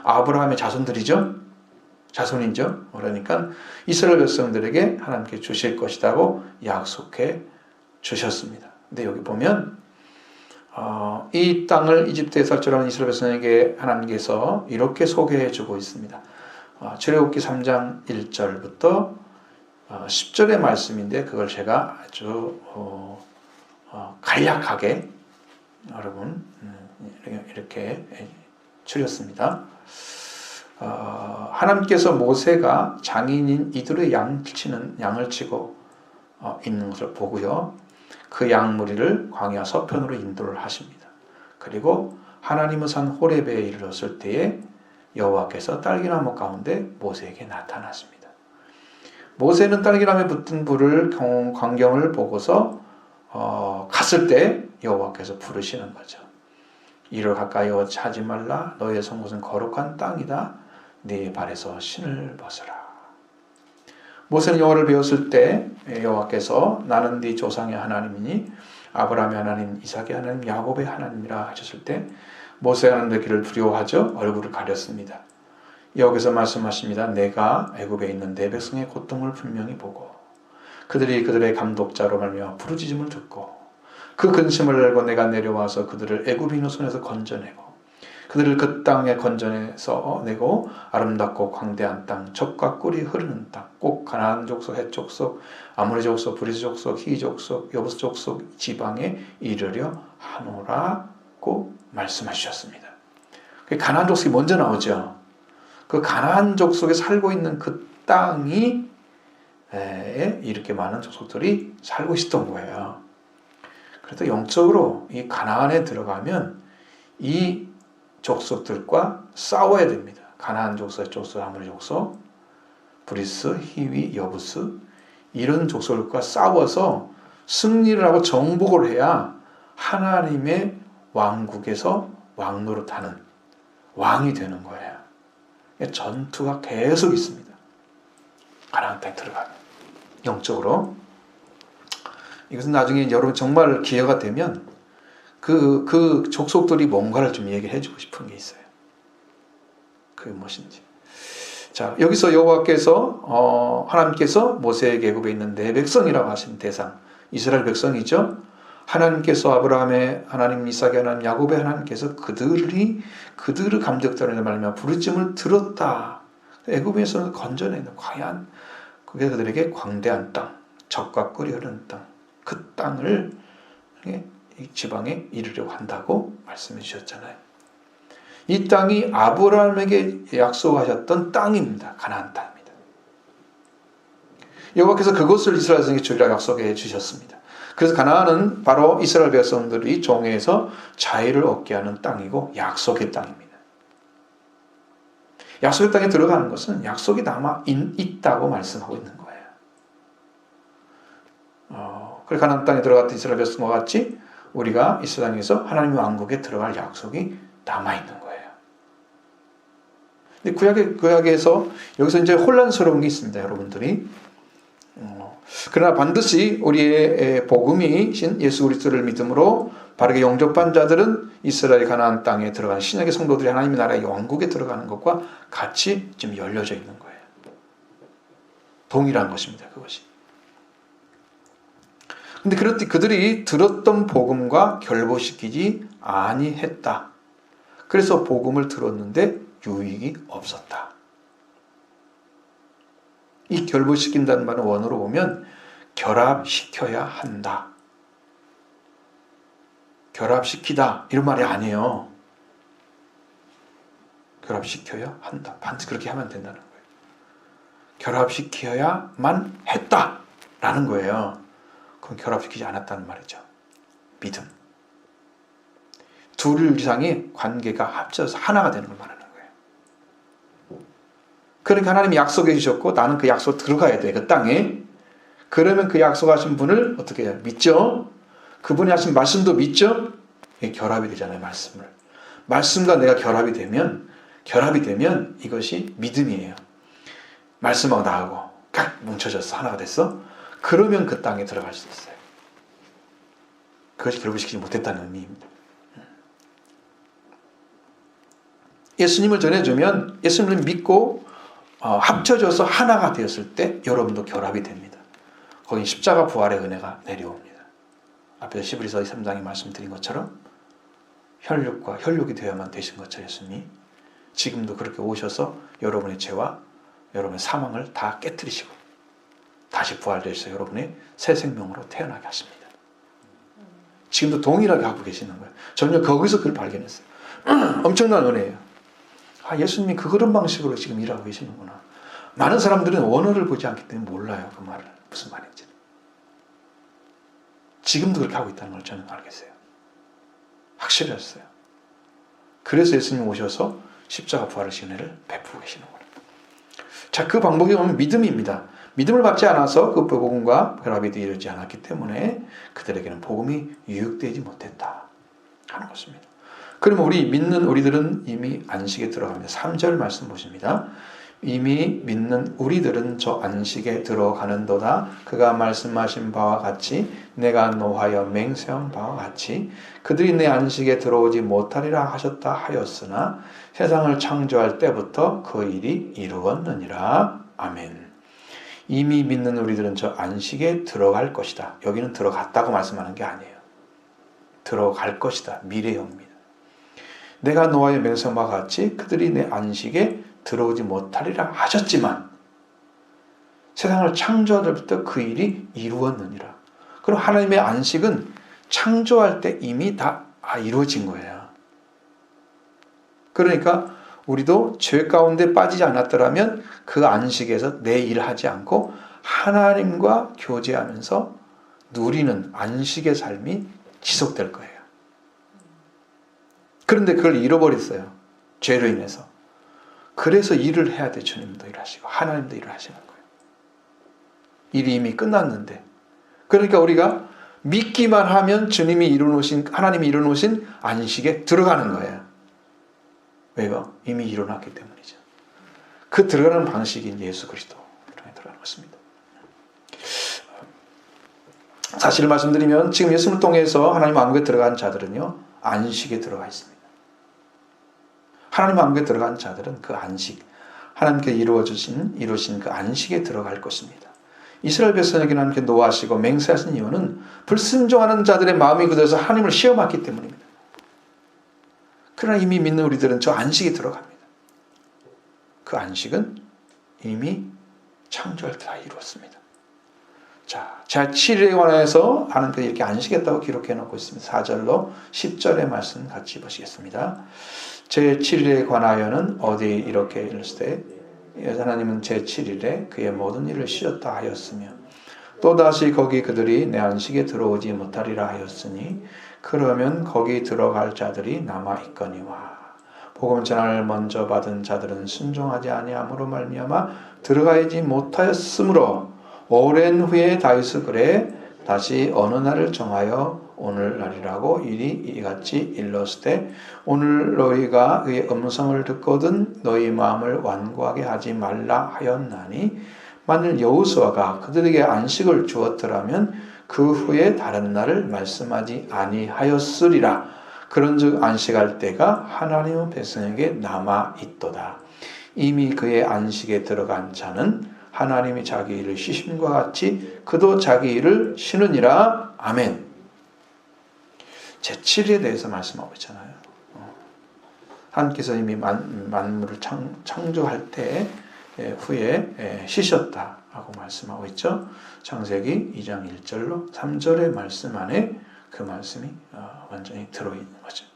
아브라함의 자손들이죠. 자손이죠. 그러니까 이스라엘 백성들에게 하나님께 주실 것이라고 약속해 주셨습니다. 근데 여기 보면 이 땅을 이집트에서 탈출하는 이스라엘 백성에게 하나님께서 이렇게 소개해 주고 있습니다. 출애굽기 3장 1절부터 10절의 말씀인데 그걸 제가 아주 간략하게 여러분 이렇게 추렸습니다. 하나님께서 모세가 장인인 이들의 양을 치고 있는 것을 보고요. 그 양 무리를 광야 서편으로 인도를 하십니다. 그리고 하나님의 산 호렙에 이르렀을 때에 여호와께서 딸기나무 가운데 모세에게 나타났습니다. 모세는 딸기나무에 붙은 불을 광경을 보고서 갔을 때 여호와께서 부르시는 거죠. 이를 가까이 하지 말라. 너의 선 곳은 거룩한 땅이다. 네 발에서 신을 벗으라. 모세는 여호와를 배웠을 때 여호와께서 나는 네 조상의 하나님이니 아브라함의 하나님, 이삭의 하나님, 야곱의 하나님이라 하셨을 때 모세가 하나님의 길을 두려워하죠. 얼굴을 가렸습니다. 여기서 말씀하십니다. 내가 애굽에 있는 내 백성의 고통을 분명히 보고 그들의 감독자로 말미암아 부르짖음을 듣고 그 근심을 알고 내가 내려와서 그들을 애굽인의 손에서 건져내고 그들을 그 땅에 건져내서 내고 아름답고 광대한 땅, 젖과 꿀이 흐르는 땅, 꼭 가나안 족속, 헷 족속, 아모리 족속, 브리스 족속, 히 족속, 여부스 족속 지방에 이르려 하노라고 말씀하셨습니다. 가나안 족속이 먼저 나오죠. 그 가나안 족속에 살고 있는 그 땅이 이렇게 많은 족속들이 살고 있었던 거예요. 그래서 영적으로 이 가나안에 들어가면 이 족속들과 싸워야 됩니다. 가나안 족속, 아모리 족속, 브리스, 히위, 여부스 이런 족속들과 싸워서 승리를 하고 정복을 해야 하나님의 왕국에서 왕노릇하는 왕이 되는 거예요. 전투가 계속 있습니다. 가나안 땅에 들어가면 영적으로 이것은 나중에 여러분 정말 기회가 되면 그 족속들이 뭔가를 좀 얘기해 주고 싶은 게 있어요. 그게 무엇인지. 자, 여기서 여호와께서 하나님께서 모세에게 애굽에 있는 내 백성이라고 하신 대상 이스라엘 백성이죠. 하나님께서 아브라함의 하나님, 이삭의 하나님, 야곱의 하나님께서 그들의 감격자로 말미암아 부르짖음을 들었다. 애굽에서 건져내는 과연 그게 그들에게 광대한 땅, 젖과 꿀이 흐르는 땅, 그 땅을 이 지방에 이르려고 한다고 말씀해 주셨잖아요. 이 땅이 아브라함에게 약속하셨던 땅입니다. 가나안 땅입니다. 여호와께서 그것을 이스라엘 백성에게 주리라 약속해 주셨습니다. 그래서 가나안은 바로 이스라엘 백성들이 종에서 자유를 얻게 하는 땅이고 약속의 땅입니다. 약속의 땅에 들어가는 것은 약속이 남아 있다고 말씀하고 있는 거예요. 그리고 가나안 땅에 들어갔던 이스라엘 백성과 같이 우리가 이스라엘 땅에서 하나님의 왕국에 들어갈 약속이 남아있는 거예요. 근데 구약에서 여기서 이제 혼란스러운 게 있습니다, 여러분들이. 그러나 반드시 우리의 복음이신 예수 그리스도를 믿음으로 바르게 영접한 자들은 이스라엘 가나안 땅에 들어간 신약의 성도들이 하나님의 나라의 왕국에 들어가는 것과 같이 지금 열려져 있는 거예요. 동일한 것입니다, 그것이. 근데 그들이 들었던 복음과 결부시키지 아니했다. 그래서 복음을 들었는데 유익이 없었다. 이 결부시킨다는 말은 원어로 보면 결합시켜야 한다. 결합시키다 이런 말이 아니에요. 결합시켜야 한다. 반드시 그렇게 하면 된다는 거예요. 결합시켜야만 했다라는 거예요. 그럼 결합시키지 않았다는 말이죠. 믿음. 둘 이상의 관계가 합쳐서 하나가 되는 걸 말하는 거예요. 그러니까 하나님이 약속해 주셨고 나는 그 약속 들어가야 돼. 그 땅에. 그러면 그 약속하신 분을 어떻게 해요? 믿죠? 그분이 하신 말씀도 믿죠? 이게 결합이 되잖아요. 말씀을. 말씀과 내가 결합이 되면 이것이 믿음이에요. 말씀하고 나하고 각 뭉쳐졌어. 하나가 됐어. 그러면 그 땅에 들어갈 수 있어요. 그것이 결부시키지 못했다는 의미입니다. 예수님을 전해주면 예수님을 믿고 합쳐져서 하나가 되었을 때 여러분도 결합이 됩니다. 거기 십자가 부활의 은혜가 내려옵니다. 앞에서 시브리서 3장에 말씀드린 것처럼 혈육과 혈육이 되어야만 되신 것처럼 예수님이 지금도 그렇게 오셔서 여러분의 죄와 여러분의 사망을 다 깨뜨리시고 다시 부활되셔서 여러분의 새 생명으로 태어나게 하십니다. 지금도 동일하게 하고 계시는 거예요. 전혀 거기서 그걸 발견했어요. 엄청난 은혜예요. 예수님이 그런 방식으로 지금 일하고 계시는구나. 많은 사람들은 원어를 보지 않기 때문에 몰라요. 그 말을. 무슨 말인지. 지금도 그렇게 하고 있다는 걸 저는 알겠어요. 확실했어요. 그래서 예수님 오셔서 십자가 부활의 은혜를 베푸고 계시는 거예요. 자, 그 방법이 보면 믿음입니다. 믿음을 받지 않아서 그 복음과 결합이 이루어지지 않았기 때문에 그들에게는 복음이 유익되지 못했다 하는 것입니다. 그러면 우리 믿는 우리들은 이미 안식에 들어갑니다. 3절 말씀 보십니다. 이미 믿는 우리들은 저 안식에 들어가는도다. 그가 말씀하신 바와 같이 내가 노하여 맹세한 바와 같이 그들이 내 안식에 들어오지 못하리라 하셨다 하였으나 세상을 창조할 때부터 그 일이 이루었느니라. 아멘. 이미 믿는 우리들은 저 안식에 들어갈 것이다. 여기는 들어갔다고 말씀하는 게 아니에요. 들어갈 것이다. 미래형입니다. 내가 노아의 맹세와 같이 그들이 내 안식에 들어오지 못하리라 하셨지만 세상을 창조할 때부터 그 일이 이루었느니라. 그럼 하나님의 안식은 창조할 때 이미 다 이루어진 거예요. 그러니까 우리도 죄 가운데 빠지지 않았더라면 그 안식에서 내 일을 하지 않고 하나님과 교제하면서 누리는 안식의 삶이 지속될 거예요. 그런데 그걸 잃어버렸어요. 죄로 인해서. 그래서 일을 해야 돼. 주님도 일하시고 하나님도 일을 하시는 거예요. 일이 이미 끝났는데. 그러니까 우리가 믿기만 하면 주님이 이루어놓으신 하나님이 이루어놓으신 안식에 들어가는 거예요. 왜요? 이미 일어났기 때문이죠. 그 들어가는 방식이 예수 그리스도에 들어가는 것입니다. 사실을 말씀드리면 지금 예수님을 통해서 하나님 왕국에 들어간 자들은요. 안식에 들어가 있습니다. 하나님 왕국에 들어간 자들은 그 안식, 하나님께 이루신 그 안식에 들어갈 것입니다. 이스라엘 백성에게는 하나님께 노하시고 맹세하신 이유는 불순종하는 자들의 마음이 굳어서 하나님을 시험했기 때문입니다. 그러나 이미 믿는 우리들은 저 안식에 들어갑니다. 그 안식은 이미 창조할 때 다 이루었습니다. 자, 제7일에 관해서 하나님께서 이렇게 안식했다고 기록해 놓고 있습니다. 4절로 10절의 말씀 같이 보시겠습니다. 제7일에 관하여는 어디 이렇게 이르시되 하나님은 제7일에 그의 모든 일을 쉬었다 하였으며 또다시 거기 그들이 내 안식에 들어오지 못하리라 하였으니 그러면 거기 들어갈 자들이 남아있거니와 복음 전환을 먼저 받은 자들은 순종하지 아니함으로 말미암아 들어가지 못하였으므로 오랜 후에 다윗이 그래 다시 어느 날을 정하여 오늘날이라고 이같이 일렀으되 오늘 너희가 그의 음성을 듣거든 너희 마음을 완고하게 하지 말라 하였나니 만일 여호수아가 그들에게 안식을 주었더라면 그 후에 다른 날을 말씀하지 아니하였으리라. 그런즉 안식할 때가 하나님의 백성에게 남아 있도다. 이미 그의 안식에 들어간 자는 하나님이 자기 일을 쉬심과 같이 그도 자기 일을 쉬느니라. 아멘. 제7일에 대해서 말씀하고 있잖아요. 하나님께서 이미 만물을 창조할 때 후에 쉬셨다라고 말씀하고 있죠. 창세기 2장 1절로 3절의 말씀 안에 그 말씀이 완전히 들어있는 거죠.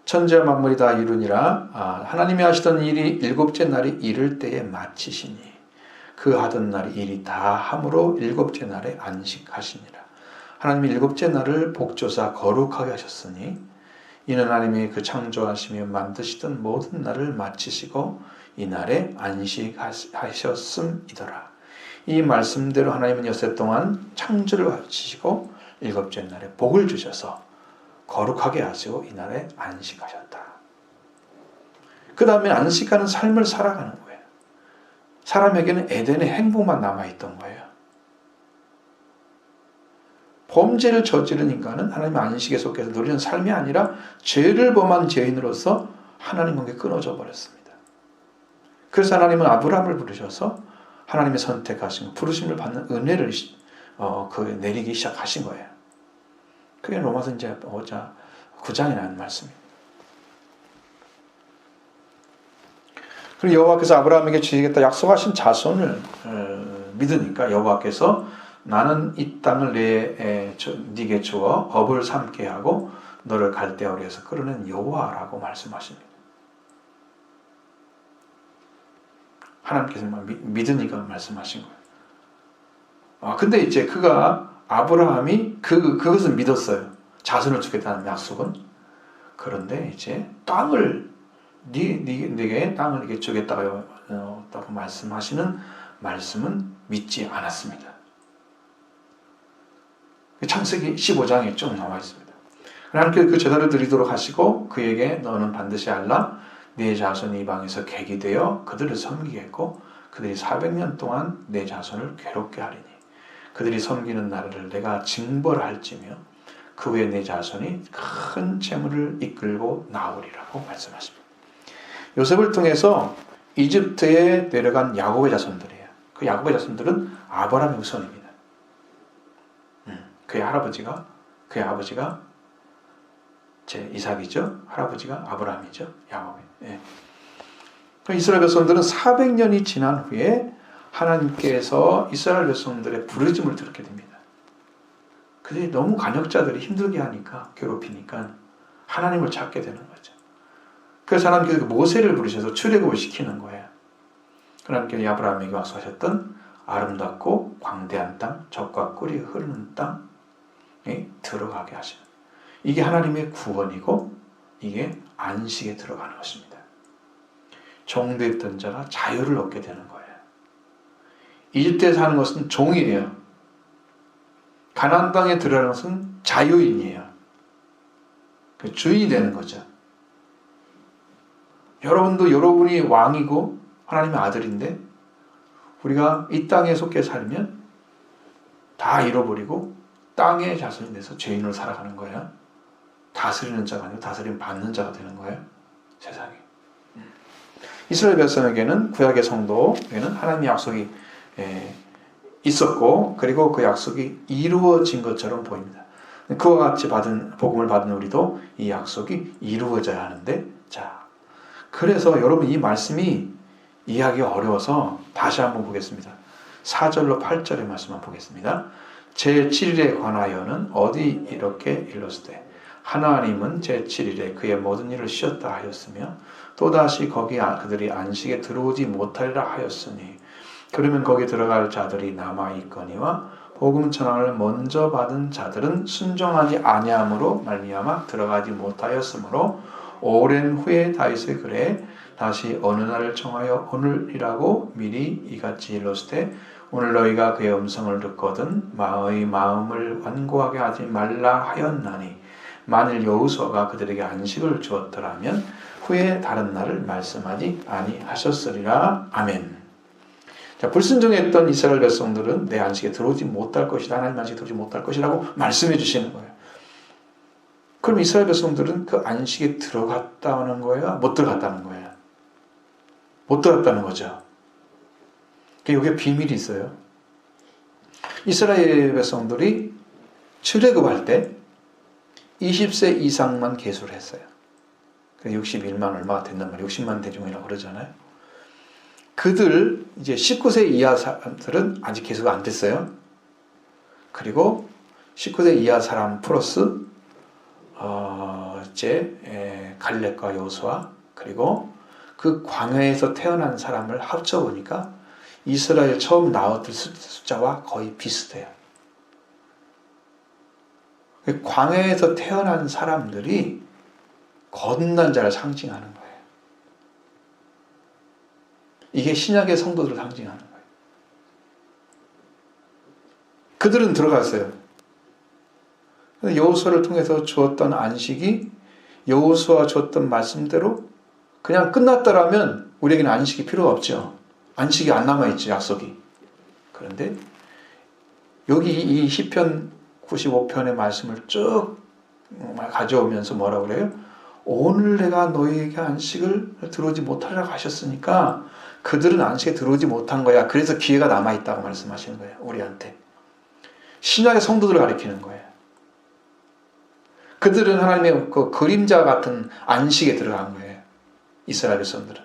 천지와 만물이 다 이루니라. 하나님이 하시던 일이 일곱째 날이 이를 때에 마치시니 그 하던 날이 일이 다 함으로 일곱째 날에 안식하시니라. 하나님이 일곱째 날을 복조사 거룩하게 하셨으니 이는 하나님이 그 창조하시며 만드시던 모든 날을 마치시고 이 날에 안식하셨음이더라. 이 말씀대로 하나님은 엿새 동안 창조를 마치시고 일곱째 날에 복을 주셔서 거룩하게 하시고 이 날에 안식하셨다. 그 다음에 안식하는 삶을 살아가는 거예요. 사람에게는 에덴의 행복만 남아있던 거예요. 범죄를 저지른 인간은 하나님의 안식에 속해서 누리는 삶이 아니라 죄를 범한 죄인으로서 하나님과 끊어져 버렸습니다. 그래서 하나님은 아브라함을 부르셔서 하나님의 선택하신 부르심을 받는 은혜를 내리기 시작하신 거예요. 그게 로마서 이제 9장에 나온 말씀입니다. 그리고 여호와께서 아브라함에게 주시겠다 약속하신 자손을 믿으니까 여호와께서 나는 이 땅을 네게 주어 업을 삼게 하고 너를 갈대아 우리에서 끌어낸 여호와라고 말씀하십니다. 하나님께서 믿으니까 말씀하신 거예요. 근데 이제 아브라함이 그것을 믿었어요. 자손을 주겠다는 약속은. 그런데 이제 땅을 네게 땅을 이렇게 주겠다고 말씀하시는 말씀은 믿지 않았습니다. 창세기 15장에 쭉 나와 있습니다. 하나님께서 그 제사를 드리도록 하시고 그에게 너는 반드시 알라 네 자손이 이방에서 객이 되어 그들을 섬기겠고 그들이 400년 동안 내 자손을 괴롭게 하리니 그들이 섬기는 나라를 내가 징벌할지며 그 후에 내 자손이 큰 재물을 이끌고 나오리라고 말씀하십니다. 요셉을 통해서 이집트에 내려간 야곱의 자손들이에요. 그 야곱의 자손들은 아브라함의 후손입니다. 그의 아버지가 제 이삭이죠. 할아버지가 아브라함이죠. 야곱이. 예. 이스라엘 백성들은 400년이 지난 후에 하나님께서 이스라엘 백성들의 부르짖음을 들었게 됩니다. 그들이 너무 간역자들이 힘들게 하니까 괴롭히니까 하나님을 찾게 되는 거죠. 그래서 하나님께서 모세를 부르셔서 출애굽을 시키는 거예요. 하나님께서 아브라함에게 약속하셨던 아름답고 광대한 땅, 젖과 꿀이 흐르는 땅에 들어가게 하시는 이게 하나님의 구원이고 이게 안식에 들어가는 것입니다. 종되었던 자가 자유를 얻게 되는 거예요. 이집트에 사는 것은 종이에요. 가나안 땅에 들어가는 것은 자유인이에요. 주인이 되는 거죠. 여러분도 여러분이 왕이고 하나님의 아들인데 우리가 이 땅에 속해 살면 다 잃어버리고 땅의 자손이 돼서 죄인으로 살아가는 거예요. 다스리는 자가 아니고 다스림 받는 자가 되는 거예요. 세상에. 이스라엘 백성에게는 구약의 성도에게는 하나님의 약속이 있었고 그리고 그 약속이 이루어진 것처럼 보입니다. 그와 같이 복음을 받은 우리도 이 약속이 이루어져야 하는데 그래서 여러분 이 말씀이 이해하기가 어려워서 다시 한번 보겠습니다. 4절로 8절의 말씀만 보겠습니다. 제7일에 관하여는 어디 이렇게 일렀으되 하나님은 제7일에 그의 모든 일을 쉬었다 하였으며 또다시 거기 그들이 안식에 들어오지 못하리라 하였으니 그러면 거기 들어갈 자들이 남아있거니와 복음 전함을 먼저 받은 자들은 순종하지 아니함으로 말미암아 들어가지 못하였으므로 오랜 후에 다윗의 글에 다시 어느 날을 정하여 오늘이라고 미리 이같이 일렀으되 오늘 너희가 그의 음성을 듣거든 너희 마음을 완고하게 하지 말라 하였나니 만일 여호수아가 그들에게 안식을 주었더라면 후에 다른 날을 말씀하지 아니하셨으리라. 아멘. 자, 불순종했던 이스라엘 백성들은 내 안식에 들어오지 못할 것이다. 하나님 안식에 들어오지 못할 것이라고 말씀해 주시는 거예요. 그럼 이스라엘 백성들은 그 안식에 들어갔다는 거예요? 못 들어갔다는 거예요? 못 들어갔다는 거죠. 여기에 비밀이 있어요. 이스라엘 백성들이 출애굽할 때 20세 이상만 계수를 했어요. 61만 얼마가 된단 말이에요. 60만 대중이라고 그러잖아요. 그들 이제 19세 이하 사람들은 아직 계수가 안 됐어요. 그리고 19세 이하 사람 플러스 이제 갈렙과 여호수아 그리고 그 광야에서 태어난 사람을 합쳐보니까 이스라엘 처음 나왔던 숫자와 거의 비슷해요. 광야에서 태어난 사람들이 거듭난 자를 상징하는 거예요. 이게 신약의 성도들을 상징하는 거예요. 그들은 들어갔어요. 여호수아를 통해서 주었던 안식이 여호수아 줬던 말씀대로 그냥 끝났더라면 우리에게는 안식이 필요가 없죠. 안식이 안 남아있죠, 약속이. 그런데 여기 이 시편 95편의 말씀을 쭉 가져오면서 뭐라고 그래요? 오늘 내가 너희에게 안식을 들어오지 못하리라고 하셨으니까 그들은 안식에 들어오지 못한 거야. 그래서 기회가 남아있다고 말씀하시는 거예요. 우리한테. 신약의 성도들을 가리키는 거예요. 그들은 하나님의 그 그림자 같은 안식에 들어간 거예요. 이스라엘 백성들은.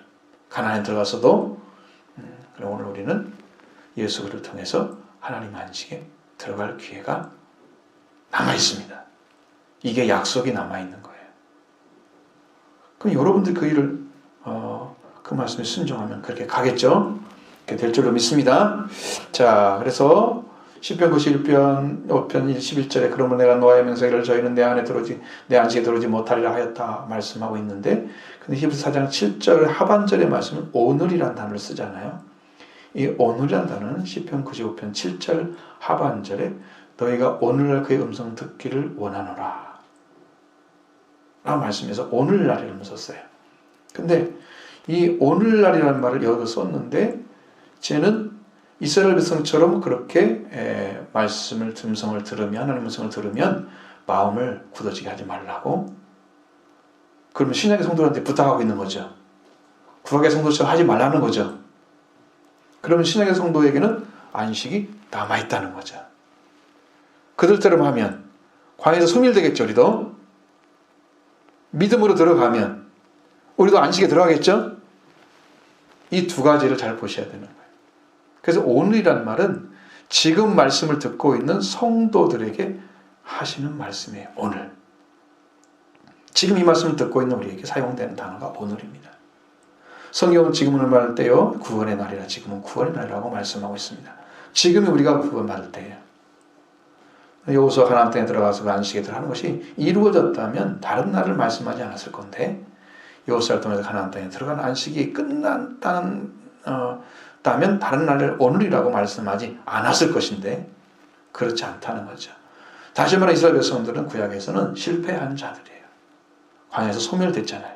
가나안에 들어가서도 그럼 오늘 우리는 예수 그리스도를 통해서 하나님 안식에 들어갈 기회가 남아있습니다. 이게 약속이 남아있는 거예요. 그럼 여러분들 그 일을 그 말씀에 순종하면 그렇게 가겠죠? 그렇게 될 줄로 믿습니다. 자, 그래서 시편 91편 5편 11절에 그러면 내가 노아의 명세를 저희는 내 안식에 들어오지 못하리라 하였다 말씀하고 있는데 근데 히브리서 4장 7절 하반절의 말씀은 오늘이란 단어를 쓰잖아요. 이 오늘이란 단어는 시편 95편 7절 하반절에 너희가 오늘날 그의 음성 듣기를 원하노라 라는 말씀에서 오늘날이라는 썼어요. 근데 이 오늘날이라는 말을 여기서 썼는데 쟤는 이스라엘 백성처럼 그렇게 말씀을 음성을 들으면 하나님의 음성을 들으면 마음을 굳어지게 하지 말라고 그러면 신약의 성도들한테 부탁하고 있는 거죠. 구약의 성도처럼 하지 말라는 거죠. 그러면 신약의 성도에게는 안식이 남아있다는 거죠. 그들처럼 하면 광야에서 소멸되겠죠. 우리도 믿음으로 들어가면 우리도 안식에 들어가겠죠. 이 두 가지를 잘 보셔야 되는 거예요. 그래서 오늘이란 말은 지금 말씀을 듣고 있는 성도들에게 하시는 말씀이에요. 오늘. 지금 이 말씀을 듣고 있는 우리에게 사용되는 단어가 오늘입니다. 성경은 지금을 말할 때요. 구원의 날이라 지금은 구원의 날이라고 말씀하고 있습니다. 지금이 우리가 구원받을 때예요. 여호수아 가나안 땅에 들어가서 그 안식에 들어가는 것이 이루어졌다면 다른 날을 말씀하지 않았을 건데 여호수아를 통해서 가나안 땅에 들어간 안식이 끝났다면 다른 날을 오늘이라고 말씀하지 않았을 것인데 그렇지 않다는 거죠. 다시 말해 이스라엘 백성들은 구약에서는 실패한 자들이에요. 광야에서 소멸됐잖아요.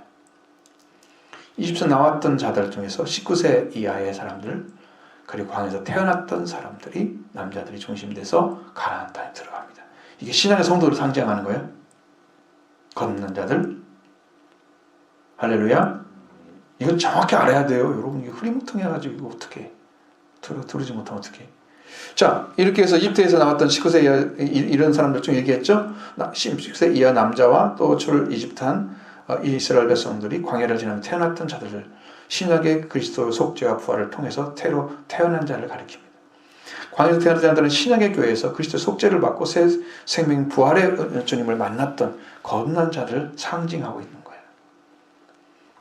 20세 나왔던 자들 중에서 19세 이하의 사람들 그리고 광야에서 태어났던 사람들이 남자들이 중심돼서 가나안 땅에 들어갑니다. 이게 신약의 성도를 상징하는 거예요. 거듭난 자들. 할렐루야. 이건 정확히 알아야 돼요. 여러분 이게 흐리멍텅해가지고 이거 어떻게 들으지 못하면 어떻게. 자, 이렇게 해서 이집트에서 나왔던 19세 이하 이런 사람들 중 얘기했죠. 16세 이하 남자와 또 출 이집트한 이스라엘 백성들이 광야를 지나며 태어났던 자들을 신약의 그리스도의 속죄와 부활을 통해서 태어난 자를 가리킵니다. 광야에서 태어난 자들은 신약의 교회에서 그리스도의 속죄를 받고 새 생명 부활의 주님을 만났던 거듭난 자를 상징하고 있는 거예요.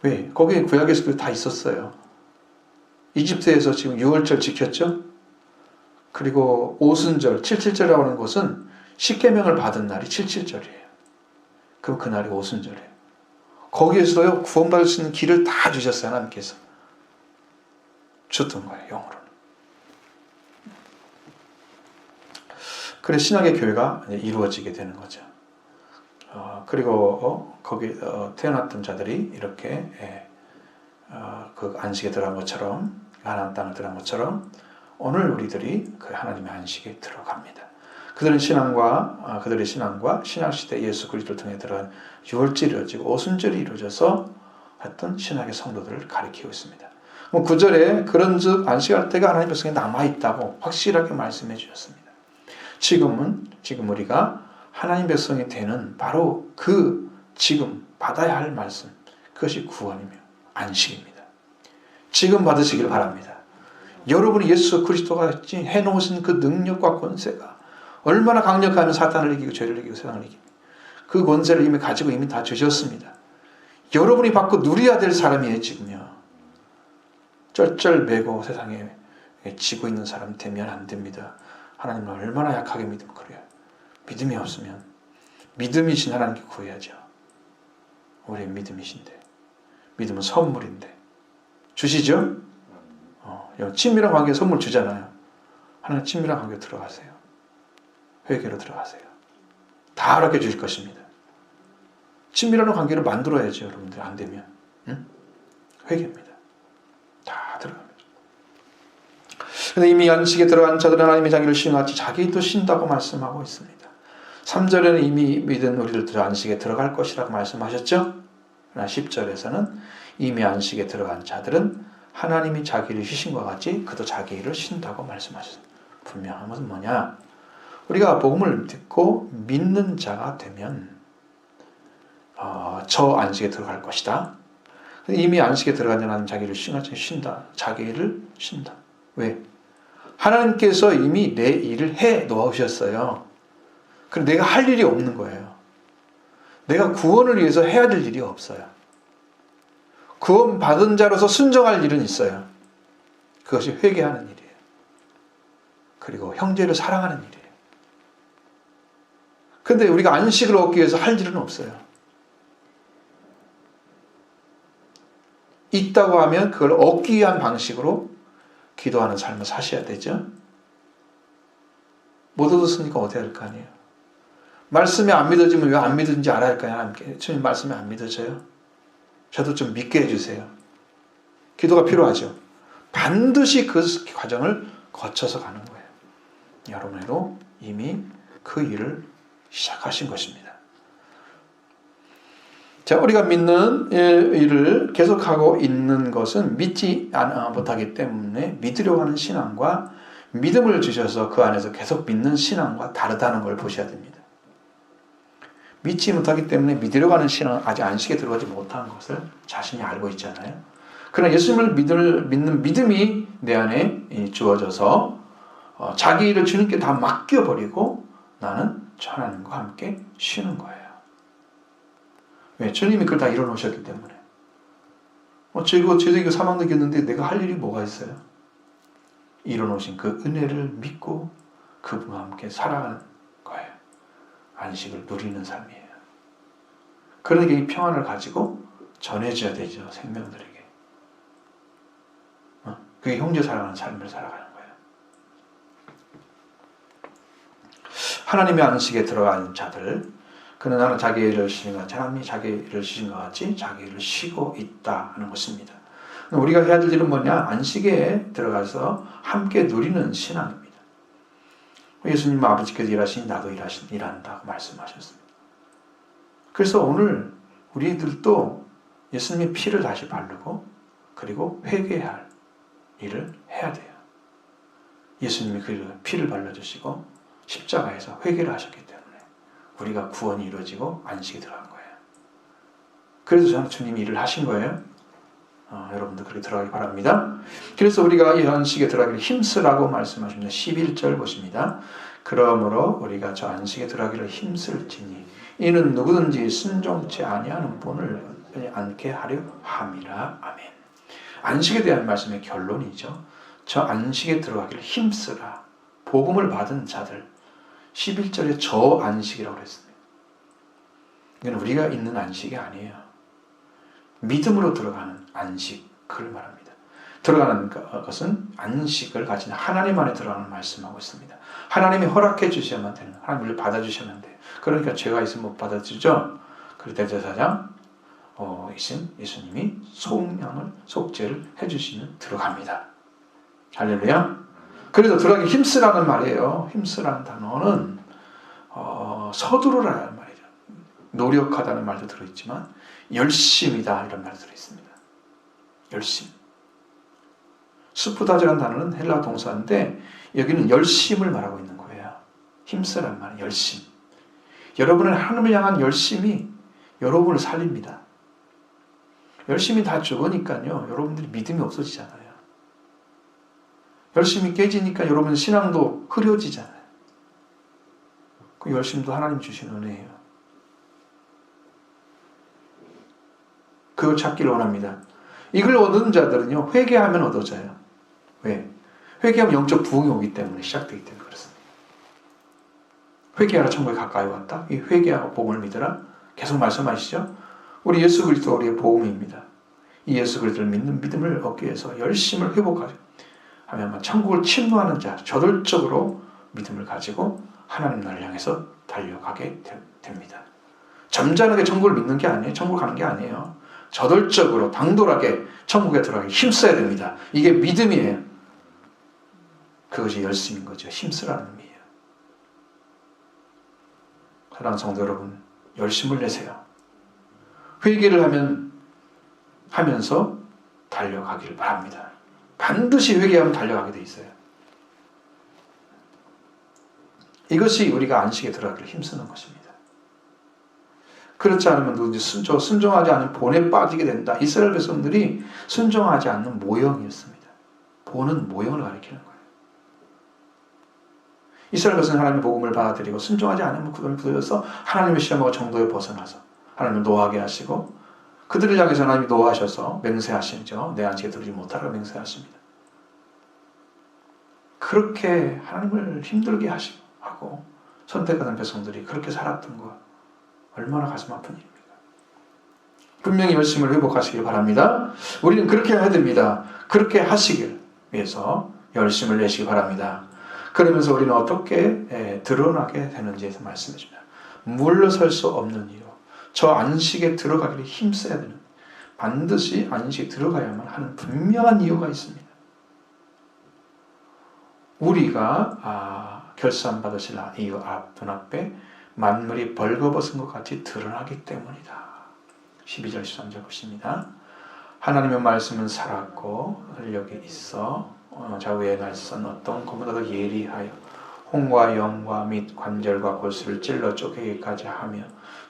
왜? 거기에 구약에서도 다 있었어요. 이집트에서 지금 유월절 지켰죠? 그리고 오순절, 77절이라고 하는 것은 십계명을 받은 날이 77절이에요. 그럼 그날이 오순절이에요. 거기에서요 구원받을 수 있는 길을 다 주셨어요. 하나님께서 줬던 거예요. 영으로는. 그래서 신약의 교회가 이루어지게 되는 거죠. 그리고 거기 태어났던 자들이 이렇게 그 안식에 들어간 것처럼, 가나안 땅을 들어간 것처럼 오늘 우리들이 그 하나님의 안식에 들어갑니다. 그들의 신앙과 신약시대 예수 그리스도를 통해 들어간 유월절이 이루어지고 오순절이 이루어져서 하여튼 신약의 성도들을 가리키고 있습니다. 9절에 그런즉 안식할 때가 하나님 백성에 남아있다고 확실하게 말씀해 주셨습니다. 지금 우리가 하나님 백성이 되는 바로 그 지금 받아야 할 말씀, 그것이 구원이며 안식입니다. 지금 받으시길 바랍니다. 여러분이 예수 그리스도가 해놓으신 그 능력과 권세가 얼마나 강력하면 사탄을 이기고 죄를 이기고 세상을 이깁니다. 그 권세를 이미 가지고 이미 다 주셨습니다. 여러분이 받고 누려야 될 사람이에요. 지금요. 쩔쩔매고 세상에 지고 있는 사람 되면 안 됩니다. 하나님은 얼마나 약하게 믿으면 그래요. 믿음이 없으면 믿음이신 하나님께 구해야죠. 우리의 믿음이신데, 믿음은 선물인데 주시죠? 친밀한 관계에 선물 주잖아요. 하나님 친밀한 관계에 들어가세요. 회개로 들어가세요. 다 허락해 주실 것입니다. 친밀한 관계를 만들어야죠. 여러분들 안 되면 회개입니다. 다 들어갑니다. 근데 이미 안식에 들어간 자들은 하나님의 자기를 쉬어놨지 자기도 쉰다고 말씀하고 있습니다. 3절에는 이미 믿은 우리들도 안식에 들어갈 것이라고 말씀하셨죠? 그러나 10절에서는 이미 안식에 들어간 자들은 하나님이 자기를 쉬신 것 같이 그도 자기 일을 쉰다고 말씀하셨습니다. 분명한 것은 뭐냐? 우리가 복음을 듣고 믿는 자가 되면 저 안식에 들어갈 것이다. 이미 안식에 들어간 자는 자기를 쉰다. 자기 일을 쉰다. 왜? 하나님께서 이미 내 일을 해 놓으셨어요. 그럼 내가 할 일이 없는 거예요. 내가 구원을 위해서 해야 될 일이 없어요. 구원 받은 자로서 순종할 일은 있어요. 그것이 회개하는 일이에요. 그리고 형제를 사랑하는 일이에요. 근데 우리가 안식을 얻기 위해서 할 일은 없어요. 있다고 하면 그걸 얻기 위한 방식으로 기도하는 삶을 사셔야 되죠. 못 얻었으니까 어떻게 할 거 아니에요. 말씀이 안 믿어지면 왜 안 믿는지 알아야 할 거 아니에요. 주님 말씀이 안 믿어져요. 저도 좀 믿게 해주세요. 기도가 필요하죠. 반드시 그 과정을 거쳐서 가는 거예요. 여러분도 이미 그 일을 시작하신 것입니다. 자, 우리가 믿는 일을 계속하고 있는 것은 믿지 못하기 때문에 믿으려고 하는 신앙과 믿음을 주셔서 그 안에서 계속 믿는 신앙과 다르다는 걸 보셔야 됩니다. 믿지 못하기 때문에 믿으려고 하는 신앙은 아직 안식에 들어가지 못한 것을 자신이 알고 있잖아요. 그러나 예수님을 믿는 믿음이 내 안에 주어져서 자기 일을 주님께 다 맡겨버리고 나는 하나님과 함께 쉬는 거예요. 왜? 주님이 그걸 다 이뤄놓으셨기 때문에. 저희가 사망도 이겼는데 내가 할 일이 뭐가 있어요? 이뤄놓으신 그 은혜를 믿고 그분과 함께 살아가는 거예요. 안식을 누리는 삶이에요. 그러니까 이 평안을 가지고 전해줘야 되죠. 생명들에게. 그게 형제 사랑하는 삶을 살아가는 거예요. 하나님의 안식에 들어가는 자들, 그는 나는 자기 일을 쉬는 것 같이 하나님이 자기 일을 쉬신 것 같이 자기 일을 쉬고 있다 하는 것입니다. 우리가 해야 될 일은 뭐냐? 안식에 들어가서 함께 누리는 신앙입니다. 예수님 아버지께서 일하시니 나도 일한다고 말씀하셨습니다. 그래서 오늘 우리들도 예수님의 피를 다시 바르고 그리고 회개할 일을 해야 돼요. 예수님이 그 피를 발라주시고 십자가에서 회개를 하셨기 때문에 우리가 구원이 이루어지고 안식에 들어간 거예요. 그래서 저는 주님이 일을 하신 거예요. 여러분도 그렇게 들어가기 바랍니다. 그래서 우리가 이 안식에 들어가기를 힘쓰라고 말씀하십니다. 11절 보십니다. 그러므로 우리가 저 안식에 들어가기를 힘쓸지니 이는 누구든지 순종치 아니하는 분을 않게 하려 함이라. 아멘. 안식에 대한 말씀의 결론이죠. 저 안식에 들어가기를 힘쓰라. 복음을 받은 자들 11절에 저 안식이라고 그랬습니다. 이건 우리가 있는 안식이 아니에요. 믿음으로 들어가는 안식, 그걸 말합니다. 들어가는 것은 안식을 가진 하나님 안에 들어가는 말씀하고 있습니다. 하나님이 허락해 주셔야만 되는, 하나님을 받아주셔야만 돼요. 그러니까 죄가 있으면 못 받아주죠. 그래서 대제사장 이신 예수님이 속죄를 해주시면 들어갑니다. 할렐루야. 그래서 들어가기 힘쓰라는 말이에요. 힘쓰라는 단어는 서두르라는 말이죠. 노력하다는 말도 들어있지만 열심이다 이런 말도 들어있습니다. 열심. 스푸다즈라는 단어는 헬라 동사인데 여기는 열심을 말하고 있는 거예요. 힘쓰라는 말은 열심. 여러분의 하나님을 향한 열심이 여러분을 살립니다. 열심이 다 죽으니까요. 여러분들이 믿음이 없어지잖아요. 열심이 깨지니까 여러분 신앙도 흐려지잖아요. 그 열심도 하나님 주신 은혜예요. 그걸 찾기를 원합니다. 이걸 얻은 자들은요. 회개하면 얻어져요. 왜? 회개하면 영적 부흥이 오기 때문에 시작되기 때문에 그렇습니다. 회개하라 천국에 가까이 왔다. 이 회개하고 복음을 믿으라. 계속 말씀하시죠. 우리 예수 그리스도가 우리의 복음입니다. 이 예수 그리스도를 믿는 믿음을 얻기 위해서 열심을 회복하죠. 하면 천국을 침노하는 자, 저돌적으로 믿음을 가지고 하나님 나라를 향해서 달려가게 됩니다. 점잖게 천국을 믿는 게 아니에요. 천국 가는 게 아니에요. 저돌적으로 당돌하게 천국에 들어가기 힘써야 됩니다. 이게 믿음이에요. 그것이 열심인 거죠. 힘쓰라는 의미예요. 사랑하는 성도 여러분, 열심을 내세요. 회개를 하면서 달려가기를 바랍니다. 반드시 회개하면 달려가게 돼 있어요. 이것이 우리가 안식에 들어가기를 힘쓰는 것입니다. 그렇지 않으면 누군지 순종하지 않은 본에 빠지게 된다. 이스라엘 백성들이 순종하지 않는 모형이었습니다. 본은 모형을 가리키는 거예요. 이스라엘 백성은 하나님의 복음을 받아들이고 순종하지 않으면 그들을 부여서 하나님의 시험과 정도에 벗어나서 하나님을 노하게 하시고 그들을 향해서 하나님이 노하셔서 맹세하시죠. 내 안식에 들지 못하라고 맹세하십니다. 그렇게 하나님을 힘들게 하고 선택하는 백성들이 그렇게 살았던 것 얼마나 가슴 아픈 일입니까? 분명히 열심을 회복하시길 바랍니다. 우리는 그렇게 해야 됩니다. 그렇게 하시길 위해서 열심을 내시기 바랍니다. 그러면서 우리는 어떻게 드러나게 되는지에서 말씀해 줍니다. 물러설 수 없는 이유, 저 안식에 들어가기를 힘써야 되는, 반드시 안식에 들어가야만 하는 분명한 이유가 있습니다. 우리가 결산받으실 이유 눈앞에 만물이 벌거벗은 것 같이 드러나기 때문이다. 12절 13절 보십니다. 하나님의 말씀은 살았고 능력이 있어 좌우에 날선 어떤 검보다도 예리하여 홍과 영과 및 관절과 골수를 찔러 쪼개기까지 하며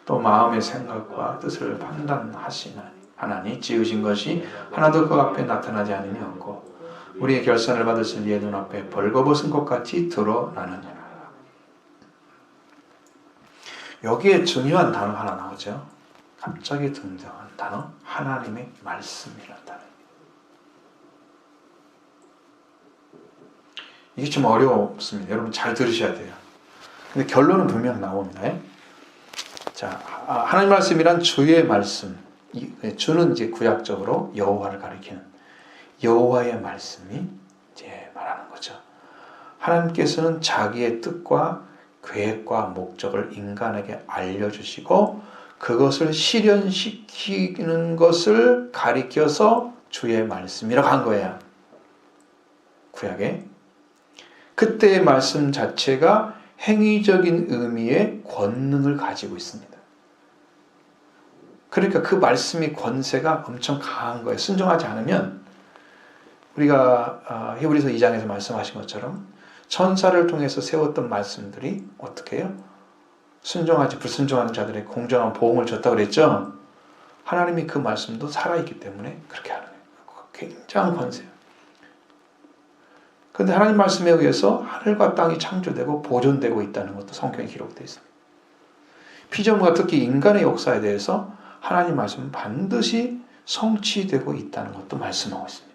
또 마음의 생각과 뜻을 판단하시나니 지으신 것이 하나도 그 앞에 나타나지 않으니 없고 우리의 결산을 받으실 이의 눈앞에 벌거벗은 것 같이 드러나느니라. 여기에 중요한 단어 하나 나오죠. 갑자기 등장한 단어, 하나님의 말씀이라는 단어입니다. 이게 좀 어렵습니다. 여러분 잘 들으셔야 돼요. 근데 결론은 분명 나옵니다. 자, 하나님 말씀이란 주의 말씀. 주는 이제 구약적으로 여호와를 가리키는 여호와의 말씀이 이제 말하는 거죠. 하나님께서는 자기의 뜻과 계획과 목적을 인간에게 알려주시고 그것을 실현시키는 것을 가리켜서 주의 말씀이라고 한 거예요. 구약에. 그때의 말씀 자체가 행위적인 의미의 권능을 가지고 있습니다. 그러니까 그 말씀의 권세가 엄청 강한 거예요. 순종하지 않으면 우리가 히브리서 2장에서 말씀하신 것처럼 천사를 통해서 세웠던 말씀들이 어떻게 해요? 순종하지 불순종하는 자들의 공정한 보응을 줬다고 그랬죠? 하나님이 그 말씀도 살아있기 때문에 그렇게 하는 거예요. 굉장한 권세예요. 그런데 하나님 말씀에 의해서 하늘과 땅이 창조되고 보존되고 있다는 것도 성경에 기록되어 있습니다. 피조물과 특히 인간의 역사에 대해서 하나님 말씀은 반드시 성취되고 있다는 것도 말씀하고 있습니다.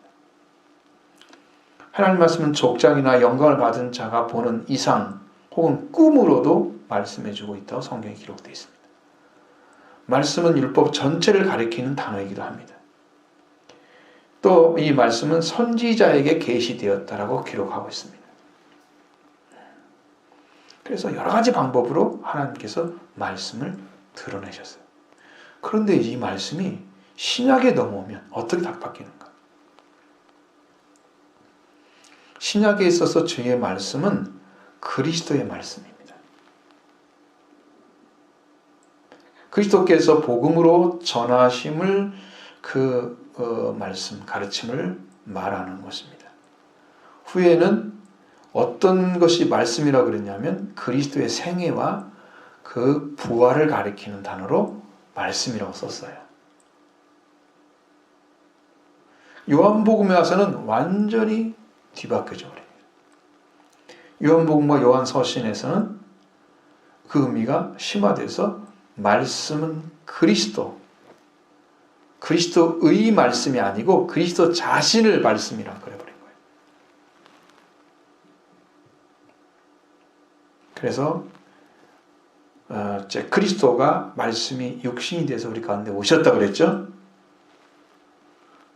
하나님 말씀은 족장이나 영광을 받은 자가 보는 이상 혹은 꿈으로도 말씀해주고 있다고 성경에 기록되어 있습니다. 말씀은 율법 전체를 가리키는 단어이기도 합니다. 또 이 말씀은 선지자에게 계시되었다라고 기록하고 있습니다. 그래서 여러 가지 방법으로 하나님께서 말씀을 드러내셨어요. 그런데 이 말씀이 신약에 넘어오면 어떻게 딱 바뀌는가? 신약에 있어서 주의 말씀은 그리스도의 말씀입니다. 그리스도께서 복음으로 전하심을 말씀, 가르침을 말하는 것입니다. 후에는 어떤 것이 말씀이라고 그랬냐면 그리스도의 생애와 그 부활을 가리키는 단어로 말씀이라고 썼어요. 요한복음에 와서는 완전히 뒤바뀌어져 버립니다. 요한복음과 요한서신에서는 그 의미가 심화돼서 말씀은 그리스도의 말씀이 아니고 그리스도 자신을 말씀이라고 그래버린 거예요. 그래서 그리스도가 말씀이 육신이 돼서 우리 가운데 오셨다고 그랬죠?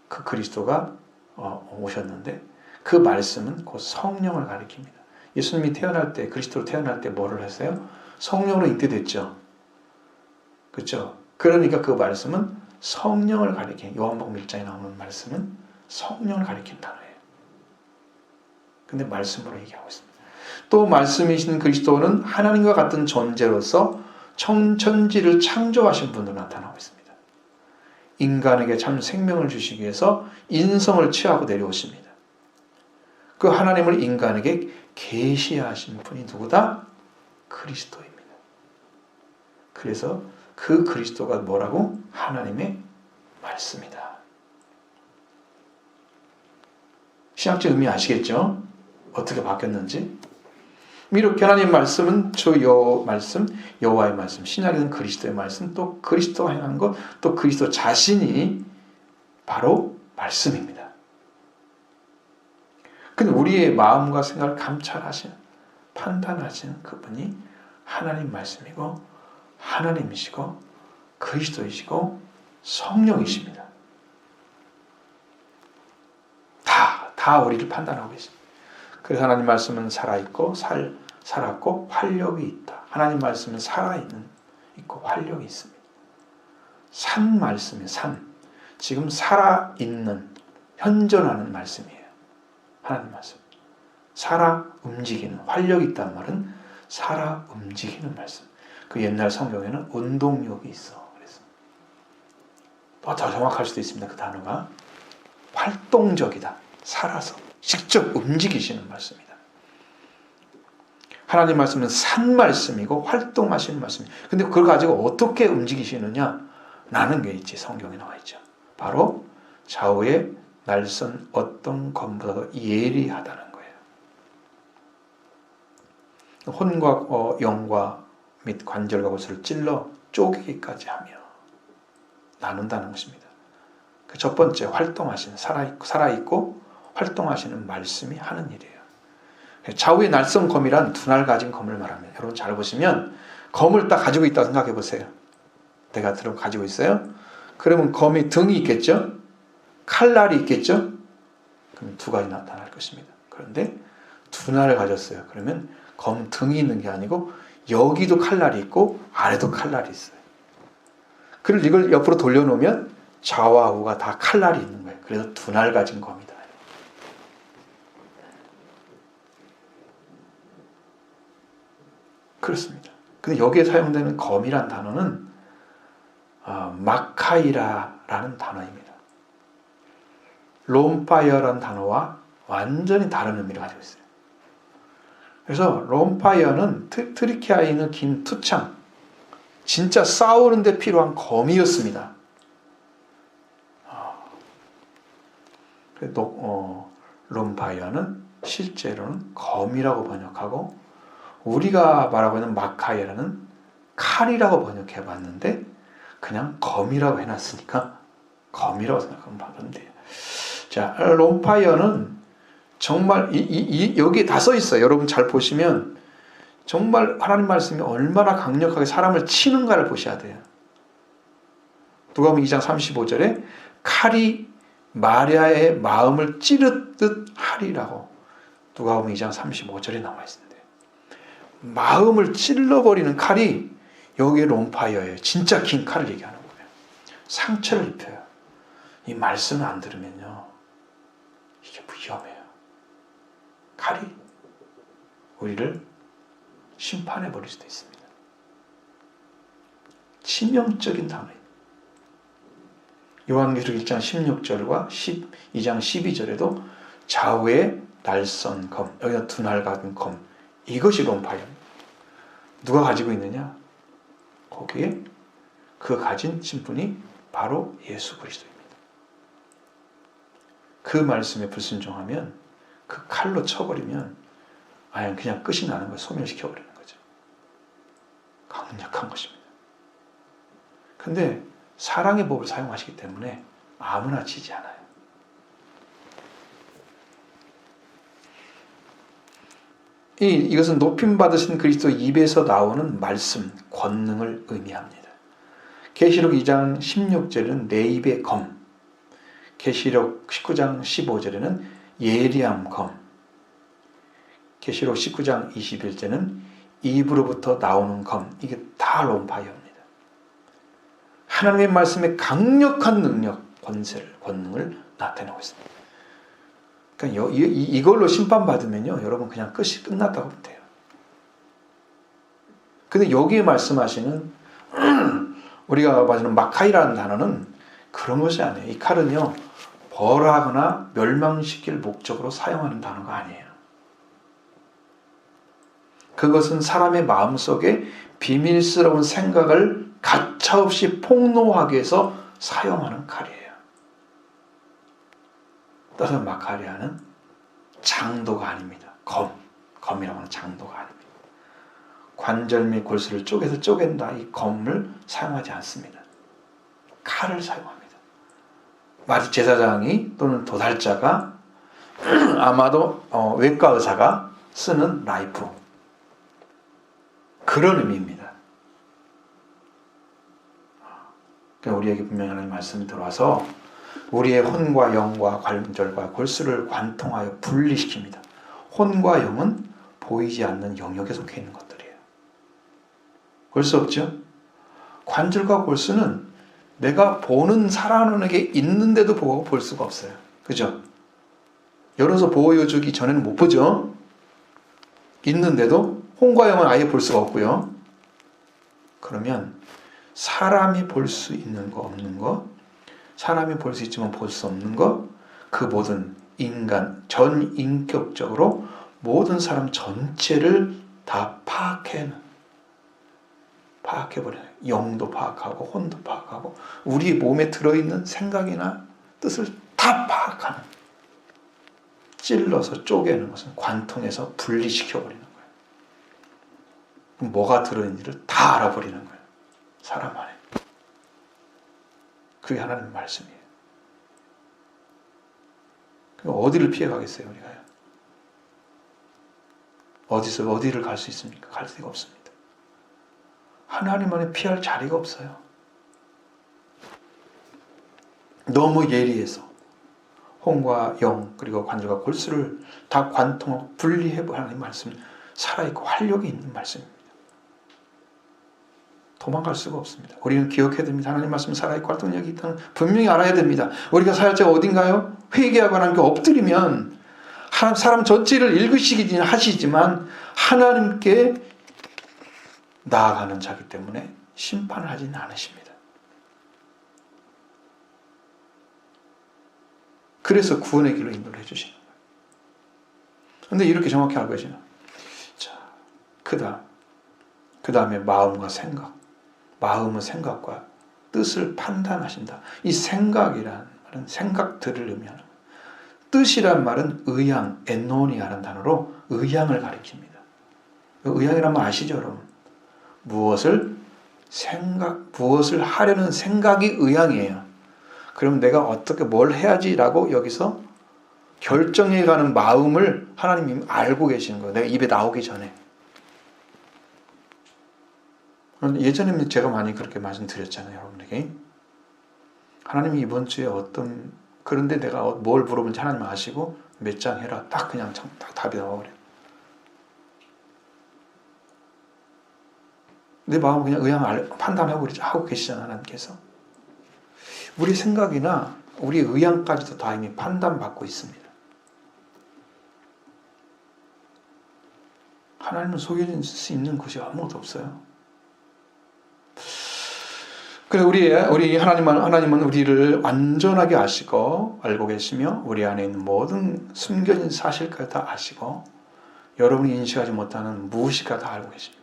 그 그리스도가 오셨는데 그 말씀은 곧 성령을 가리킵니다. 예수님이 태어날 때, 그리스도로 태어날 때 뭐를 했어요? 성령으로 잉태됐죠. 그렇죠? 그러니까 그 말씀은 성령을 가리킨, 요한복음 1장에 나오는 말씀은 성령을 가리킨 단어예요. 근데 말씀으로 얘기하고 있습니다. 또 말씀이신 그리스도는 하나님과 같은 존재로서 천지를 창조하신 분으로 나타나고 있습니다. 인간에게 참 생명을 주시기 위해서 인성을 취하고 내려오십니다. 그 하나님을 인간에게 계시하신 분이 누구다? 그리스도입니다. 그래서 그 그리스도가 뭐라고? 하나님의 말씀이다. 신학적 의미 아시겠죠? 어떻게 바뀌었는지? 이렇게 하나님 말씀은 말씀, 여호와의 말씀, 신약에는 그리스도의 말씀, 또 그리스도가 행한 것, 또 그리스도 자신이 바로 말씀입니다. 근데 우리의 마음과 생각을 감찰하시는, 판단하시는 그분이 하나님 말씀이고 하나님이시고 그리스도이시고 성령이십니다. 다 우리를 판단하고 계십니다. 그래서 하나님 말씀은 살아있고 살았고 활력이 있다. 하나님 말씀은 살아있고 활력이 있습니다. 산 말씀이에요. 지금 살아있는 현존하는 말씀이에요. 하나님 말씀. 살아 움직이는 활력이 있단 말은 살아 움직이는 말씀. 그 옛날 성경에는 운동력이 있어. 그래서 더 정확할 수도 있습니다. 그 단어가 활동적이다. 살아서 직접 움직이시는 말씀이다. 하나님 말씀은 산 말씀이고 활동하시는 말씀이에요. 근데 그걸 가지고 어떻게 움직이시느냐? 라는 게 있지. 성경에 나와 있죠. 바로 좌우에 날선 어떤 검보다도 예리하다는 거예요. 혼과 영과 및 관절과 골수를 찔러 쪼개기까지 하며 나눈다는 것입니다. 그 첫 번째 활동하시는 살아있고 활동하시는 말씀이 하는 일이에요. 좌우의 날선 검이란 두 날 가진 검을 말합니다. 여러분 잘 보시면 검을 딱 가지고 있다고 생각해 보세요. 내가 가지고 있어요. 그러면 검이 등이 있겠죠? 칼날이 있겠죠? 그럼 두 가지 나타날 것입니다. 그런데 두 날을 가졌어요. 그러면 검 등이 있는 게 아니고 여기도 칼날이 있고 아래도 칼날이 있어요. 그리고 이걸 옆으로 돌려놓으면 좌와 우가 다 칼날이 있는 거예요. 그래서 두 날 가진 검이다. 그렇습니다. 근데 여기에 사용되는 검이란 단어는 마카이라라는 단어입니다. 롬파이어라는 단어와 완전히 다른 의미를 가지고 있어요. 그래서 롬파이어는 트리키아에 있는 긴 투창, 진짜 싸우는 데 필요한 검이었습니다. 롬파이어는 실제로는 검이라고 번역하고 우리가 말하고 있는 마카이어는 칼이라고 번역해 봤는데 그냥 검이라고 해놨으니까 검이라고 생각하면 돼요. 자, 롬파이어는 정말 여기에 다 써 있어요. 여러분 잘 보시면 정말 하나님 말씀이 얼마나 강력하게 사람을 치는가를 보셔야 돼요. 누가복음 2장 35절에 칼이 마리아의 마음을 찌르듯 하리라고 누가복음 2장 35절에 나와 있는데, 마음을 찔러버리는 칼이 여기에 론파이어예요. 진짜 긴 칼을 얘기하는 거예요. 상처를 입혀요. 이 말씀을 안 들으면요, 이게 위험해요. 칼이 우리를 심판해 버릴 수도 있습니다. 치명적인 단어예요. 요한계시록 1장 16절과 12장 12절에도 좌우에 날선 검, 여기가 두 날 같은 검, 이것이 론파이어입니다. 누가 가지고 있느냐? 거기에 그 가진 신분이 바로 예수 그리스도입니다. 그 말씀에 불순종하면, 그 칼로 쳐버리면 그냥 끝이 나는 거예요. 소멸시켜버리는 거죠. 강력한 것입니다. 근데 사랑의 법을 사용하시기 때문에 아무나 치지 않아요. 이것은 높임받으신 그리스도 입에서 나오는 말씀, 권능을 의미합니다. 계시록 2장 16절에는 내 입의 검, 계시록 19장 15절에는 예리함 검, 계시록 19장 21절에는 입으로부터 나오는 검, 이게 다 론파이어입니다. 하나님의 말씀의 강력한 능력, 권능을 나타내고 있습니다. 그러니까 이걸로 심판받으면요, 여러분 그냥 끝이 끝났다고 보면 돼요. 근데 여기에 말씀하시는 우리가 말하는 마카이라는 단어는 그런 것이 아니에요. 이 칼은요, 벌하거나 멸망시킬 목적으로 사용하는 단어가 아니에요. 그것은 사람의 마음속에 비밀스러운 생각을 가차없이 폭로하기 위해서 사용하는 칼이에요. 따라서 마카리아는 장도가 아닙니다. 검이라고 하는 장도가 아닙니다. 관절 및 골수를 쪼개서 쪼갠다, 이 검을 사용하지 않습니다. 칼을 사용합니다. 마치 제사장이 또는 도달자가 아마도 외과 의사가 쓰는 나이프, 그런 의미입니다. 그러니까 우리에게 분명히 하나님 말씀이 들어와서 우리의 혼과 영과 관절과 골수를 관통하여 분리시킵니다. 혼과 영은 보이지 않는 영역에 속해 있는 것들이에요. 볼 수 없죠? 관절과 골수는 내가 보는 사람에게 있는데도 보고 볼 수가 없어요. 그죠? 열어서 보여주기 전에는 못 보죠? 있는데도 혼과 영은 아예 볼 수가 없고요. 그러면 사람이 볼 수 있는 거, 없는 거, 사람이 볼 수 있지만 볼 수 없는 것, 그 모든 인간, 전인격적으로 모든 사람 전체를 다 파악해버려요. 영도 파악하고 혼도 파악하고 우리 몸에 들어있는 생각이나 뜻을 다 파악하는, 찔러서 쪼개는 것은 관통해서 분리시켜버리는 거예요. 뭐가 들어있는지를 다 알아버리는 거예요. 사람 안에. 그게 하나님의 말씀이에요. 어디를 피해 가겠어요, 우리가요? 어디를 갈 수 있습니까? 갈 데가 없습니다. 하나님 안에 피할 자리가 없어요. 너무 예리해서 혼과 영, 그리고 관절과 골수를 다 관통하고 분리해버리는 하나님의 말씀은 살아있고 활력이 있는 말씀입니다. 도망갈 수가 없습니다. 우리는 기억해야 됩니다. 하나님 말씀은 살아있고 활동력이 있다는 분명히 알아야 됩니다. 우리가 살 때가 어딘가요? 회개하고 하나님께 엎드리면 사람 전체를 읽으시긴 하시지만 하나님께 나아가는 자기 때문에 심판을 하지는 않으십니다. 그래서 구원의 길로 인도를 해주시는 거예요. 그런데 이렇게 정확히 알고 계시나? 자, 그 다음에 마음과 생각. 마음은 생각과 뜻을 판단하신다. 이 생각이란 말은 생각들을 의미하는 거예요. 뜻이란 말은 의향, 엔노니아라는 단어로 의향을 가리킵니다. 의향이란 말 아시죠, 여러분? 무엇을 하려는 생각이 의향이에요. 그럼 내가 어떻게 뭘 해야지라고 여기서 결정해가는 마음을 하나님이 알고 계시는 거예요. 내가 입에 나오기 전에. 예전에 제가 많이 그렇게 말씀드렸잖아요, 여러분에게. 하나님이 이번 주에 어떤 그런데 내가 뭘 물어본지 하나님 아시고 몇 장 해라. 딱 그냥 딱 답이 나와버려. 내 마음 그냥 의향 판단해버리자 하고 계시잖아, 하나님께서. 우리 생각이나 우리 의향까지도 다 이미 판단받고 있습니다. 하나님은 속일 수 있는 것이 아무것도 없어요. 그래 우리 하나님은 우리를 완전하게 아시고 알고 계시며 우리 안에 있는 모든 숨겨진 사실까지 다 아시고 여러분이 인식하지 못하는 무엇이까 다 알고 계십니다.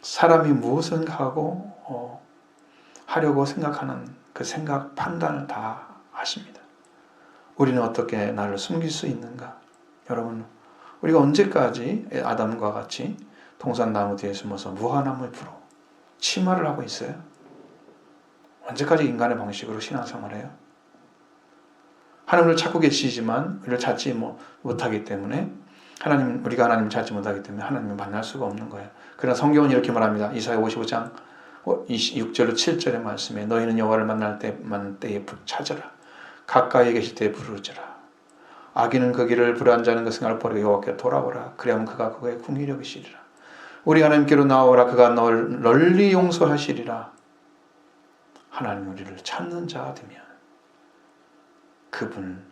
사람이 무엇을 생각하고 하려고 생각하는 그 생각 판단을 다 아십니다. 우리는 어떻게 나를 숨길 수 있는가? 여러분, 우리가 언제까지 아담과 같이 동산나무 뒤에 숨어서 무화과나무에 불어 치마를 하고 있어요? 언제까지 인간의 방식으로 신앙생활을 해요? 하나님을 찾고 계시지만 우리를 찾지 못하기 때문에 우리가 하나님을 찾지 못하기 때문에 하나님을 만날 수가 없는 거예요. 그러나 성경은 이렇게 말합니다. 이사야 55장 6절로 7절의 말씀에 너희는 여호와를 만날 때에 찾으라. 가까이 계실 때에 부르짖으라. 악인은 그 길을 불안자는 그 생각을 버리고 여호와께 돌아오라. 그리하면 그가 그의 궁히 여기시리라. 우리 하나님께로 나오라. 그가 널 널리 용서하시리라. 하나님 우리를 찾는 자가 되면 그분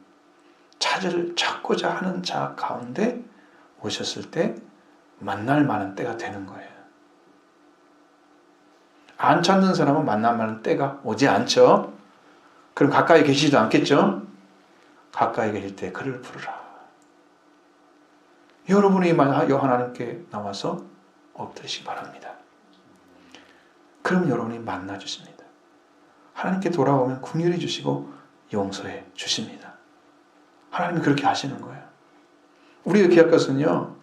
찾고자 하는 자 가운데 오셨을 때 만날 만한 때가 되는 거예요. 안 찾는 사람은 만날 만한 때가 오지 않죠. 그럼 가까이 계시지도 않겠죠. 가까이 계실 때 그를 부르라. 여러분이 하나님께 나와서 엎드리시기 바랍니다. 그럼 여러분이 만나 주십니다. 하나님께 돌아오면 긍휼히 주시고 용서해 주십니다. 하나님이 그렇게 하시는 거예요. 우리가 기할 것은요,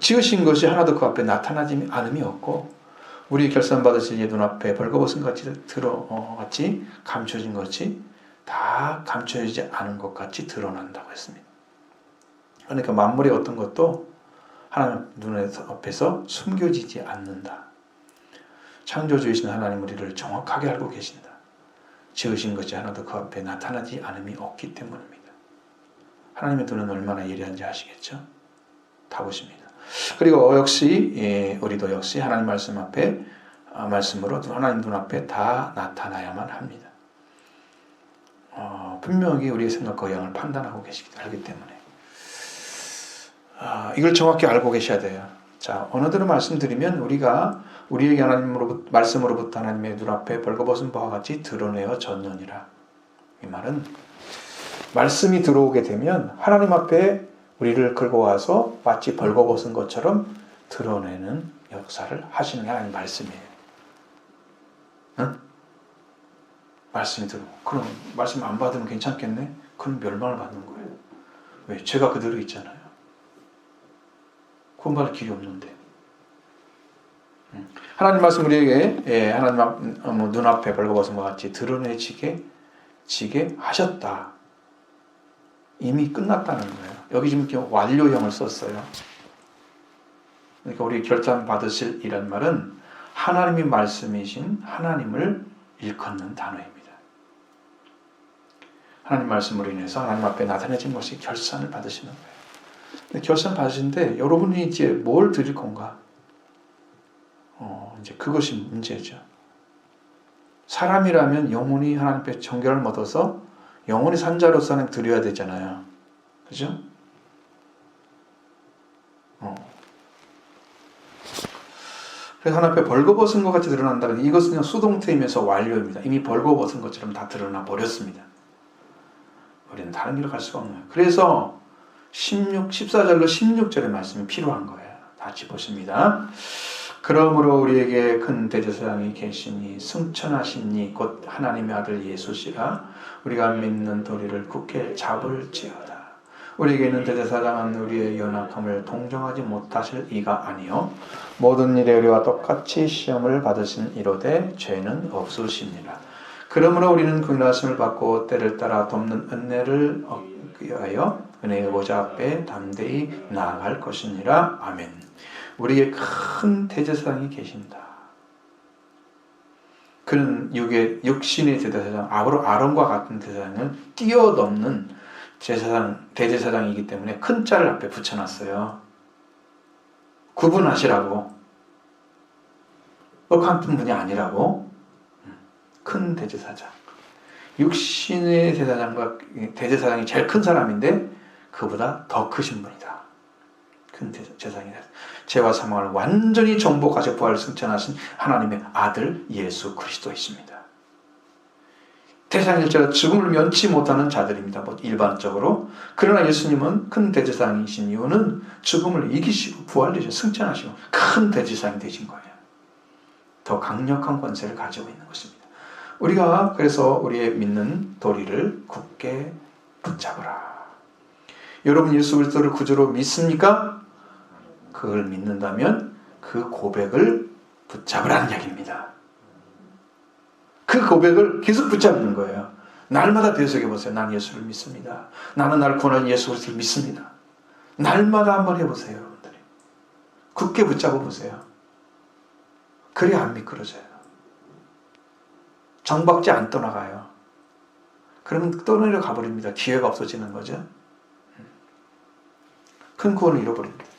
지으신 것이 하나도 그 앞에 나타나지 않음이 없고, 우리 결산받으실 예 눈앞에 벌거벗은 같이 감춰진 것이 다 감춰지지 않은 것 같이 드러난다고 했습니다. 그러니까 만물의 어떤 것도 하나님 눈 앞에서 숨겨지지 않는다. 창조주이신 하나님 우리를 정확하게 알고 계신다. 지으신 것이 하나도 그 앞에 나타나지 않음이 없기 때문입니다. 하나님의 눈은 얼마나 예리한지 아시겠죠? 다 보십니다. 그리고 역시 우리도 역시 하나님 말씀 앞에 말씀으로 하나님 눈앞에 다 나타나야만 합니다. 분명히 우리의 생각과 의향을 판단하고 알기 때문에 이걸 정확히 알고 계셔야 돼요. 자, 어느대로 말씀드리면 우리가 우리에게 말씀으로부터 하나님의 눈앞에 벌거벗은 바와 같이 드러내어 졌느니라. 이 말은 말씀이 들어오게 되면 하나님 앞에 우리를 끌고 와서 마치 벌거벗은 것처럼 드러내는 역사를 하시는 게 하나님 말씀이에요. 응? 말씀이 들어오고 그럼 말씀 안 받으면 괜찮겠네? 그럼 멸망을 받는 거예요. 왜? 죄가 그대로 있잖아요. 구원받을 길이 없는데. 하나님 말씀 우리에게 하나님 눈앞에 벌거벗은 것 같이 드러내지게 하셨다. 이미 끝났다는 거예요. 여기 지금 완료형을 썼어요. 그러니까 우리 결단 받으실 이란 말은 하나님이 말씀이신 하나님을 일컫는 단어입니다. 하나님 말씀으로 인해서 하나님 앞에 나타내진 것이 결산을 받으시는 거예요. 근데 결산 받으시는데 여러분이 이제 뭘 드릴 건가? 이제 그것이 문제죠. 사람이라면 영혼이 하나님께 정결을 얻어서 영혼이 산 자로서 하나님 드려야 되잖아요. 그죠? 그래서 하나님 앞에 벌거벗은 것 같이 드러난다. 이것은 그냥 수동태이면서 완료입니다. 이미 벌거벗은 것처럼 다 드러나 버렸습니다. 우리는 다른 길로 갈 수가 없는 거예요. 그래서 14절로 16절의 말씀이 필요한 거예요. 같이 보십니다. 그러므로 우리에게 큰 대제사장이 계시니 승천하시니 곧 하나님의 아들 예수시라. 우리가 믿는 도리를 굳게 잡을지어다. 우리에게 있는 대제사장은 우리의 연약함을 동정하지 못하실 이가 아니요 모든 일에 우리와 똑같이 시험을 받으신 이로되 죄는 없으시니라. 그러므로 우리는 긍휼하심을 받고 때를 따라 돕는 은혜를 얻기 위하여 은혜의 보좌 앞에 담대히 나아갈 것이니라. 아멘. 우리에게 큰 대제사장이 계신다. 그는 육신의 대제사장 아론과 같은 대제사장을 뛰어넘는 대제사장이기 때문에 큰 자를 앞에 붙여놨어요. 구분하시라고. 똑같은 분이 아니라고. 큰 대제사장. 육신의 대제사장이 제일 큰 사람인데 그보다 더 크신 분이다. 큰 제사장이다. 죄와 사망을 완전히 정복하셔 부활을 승천하신 하나님의 아들 예수 그리스도이십니다. 대상일자가 죽음을 면치 못하는 자들입니다. 일반적으로. 그러나 예수님은 큰 대제사장이신 이유는 죽음을 이기시고 부활되셔 승천하시고 큰 대제사장이 되신 거예요. 더 강력한 권세를 가지고 있는 것입니다. 우리가 그래서 우리의 믿는 도리를 굳게 붙잡으라. 여러분 예수 그리스도를 구주로 믿습니까? 그걸 믿는다면 그 고백을 붙잡으라는 이야기입니다. 그 고백을 계속 붙잡는 거예요. 날마다 되새겨 보세요. 난 예수를 믿습니다. 나는 나를 구원하는 예수 그리스도를 믿습니다. 날마다 한번 해보세요. 여러분들이. 굳게 붙잡아 보세요. 그래야 안 미끄러져요. 정박지 안 떠나가요. 그러면 떠내려 가버립니다. 기회가 없어지는 거죠. 큰 구원을 잃어버립니다.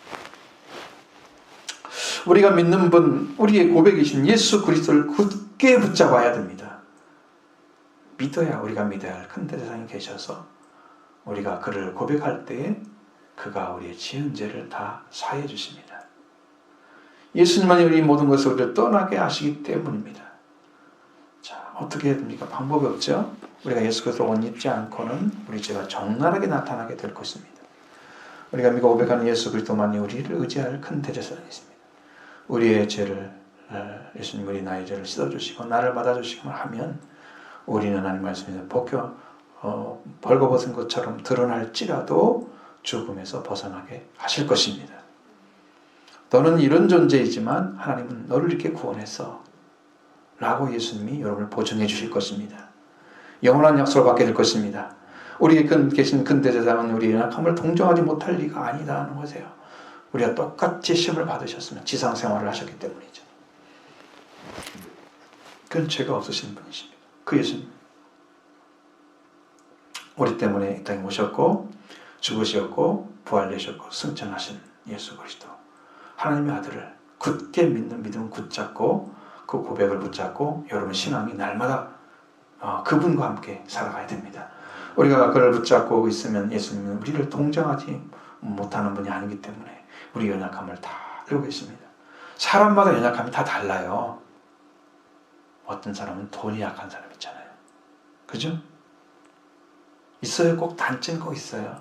우리가 믿는 분, 우리의 고백이신 예수 그리스도를 굳게 붙잡아야 됩니다. 믿어야 우리가 믿어야 할 큰 대제사장이 계셔서 우리가 그를 고백할 때에 그가 우리의 지은 죄를 다 사해 주십니다. 예수님만이 우리 모든 것을 우리를 떠나게 하시기 때문입니다. 자, 어떻게 해야 됩니까? 방법이 없죠. 우리가 예수 그리스도를 옷 입지 않고는 우리 죄가 적나라하게 나타나게 될 것입니다. 우리가 믿고 고백하는 예수 그리스도만이 우리를 의지할 큰 대제사장이십니다. 우리의 죄를 예수님 우리 나의 죄를 씻어주시고 나를 받아주시기만 하면 우리는 하나님 말씀에서 벌거벗은 것처럼 드러날지라도 죽음에서 벗어나게 하실 것입니다. 너는 이런 존재이지만 하나님은 너를 이렇게 구원했어 라고 예수님이 여러분을 보증해 주실 것입니다. 영원한 약속을 받게 될 것입니다. 우리에 계신 큰 대제사장은 우리의 연약함을 동정하지 못할 리가 아니다 하는 거세요. 우리가 똑같이 시험을 받으셨으면 지상 생활을 하셨기 때문이죠. 그건 죄가 없으신 분이십니다. 그 예수님. 우리 때문에 이 땅에 오셨고 죽으셨고 부활되셨고 승천하신 예수 그리스도. 하나님의 아들을 굳게 믿는 믿음 굳잡고 그 고백을 붙잡고 여러분 신앙이 날마다 그분과 함께 살아가야 됩니다. 우리가 그를 붙잡고 있으면 예수님은 우리를 동정하지 못하는 분이 아니기 때문에 우리 연약함을 다 알고 계십니다. 사람마다 연약함이 다 달라요. 어떤 사람은 돈이 약한 사람 있잖아요. 그죠? 있어요. 꼭 단점이 꼭 있어요.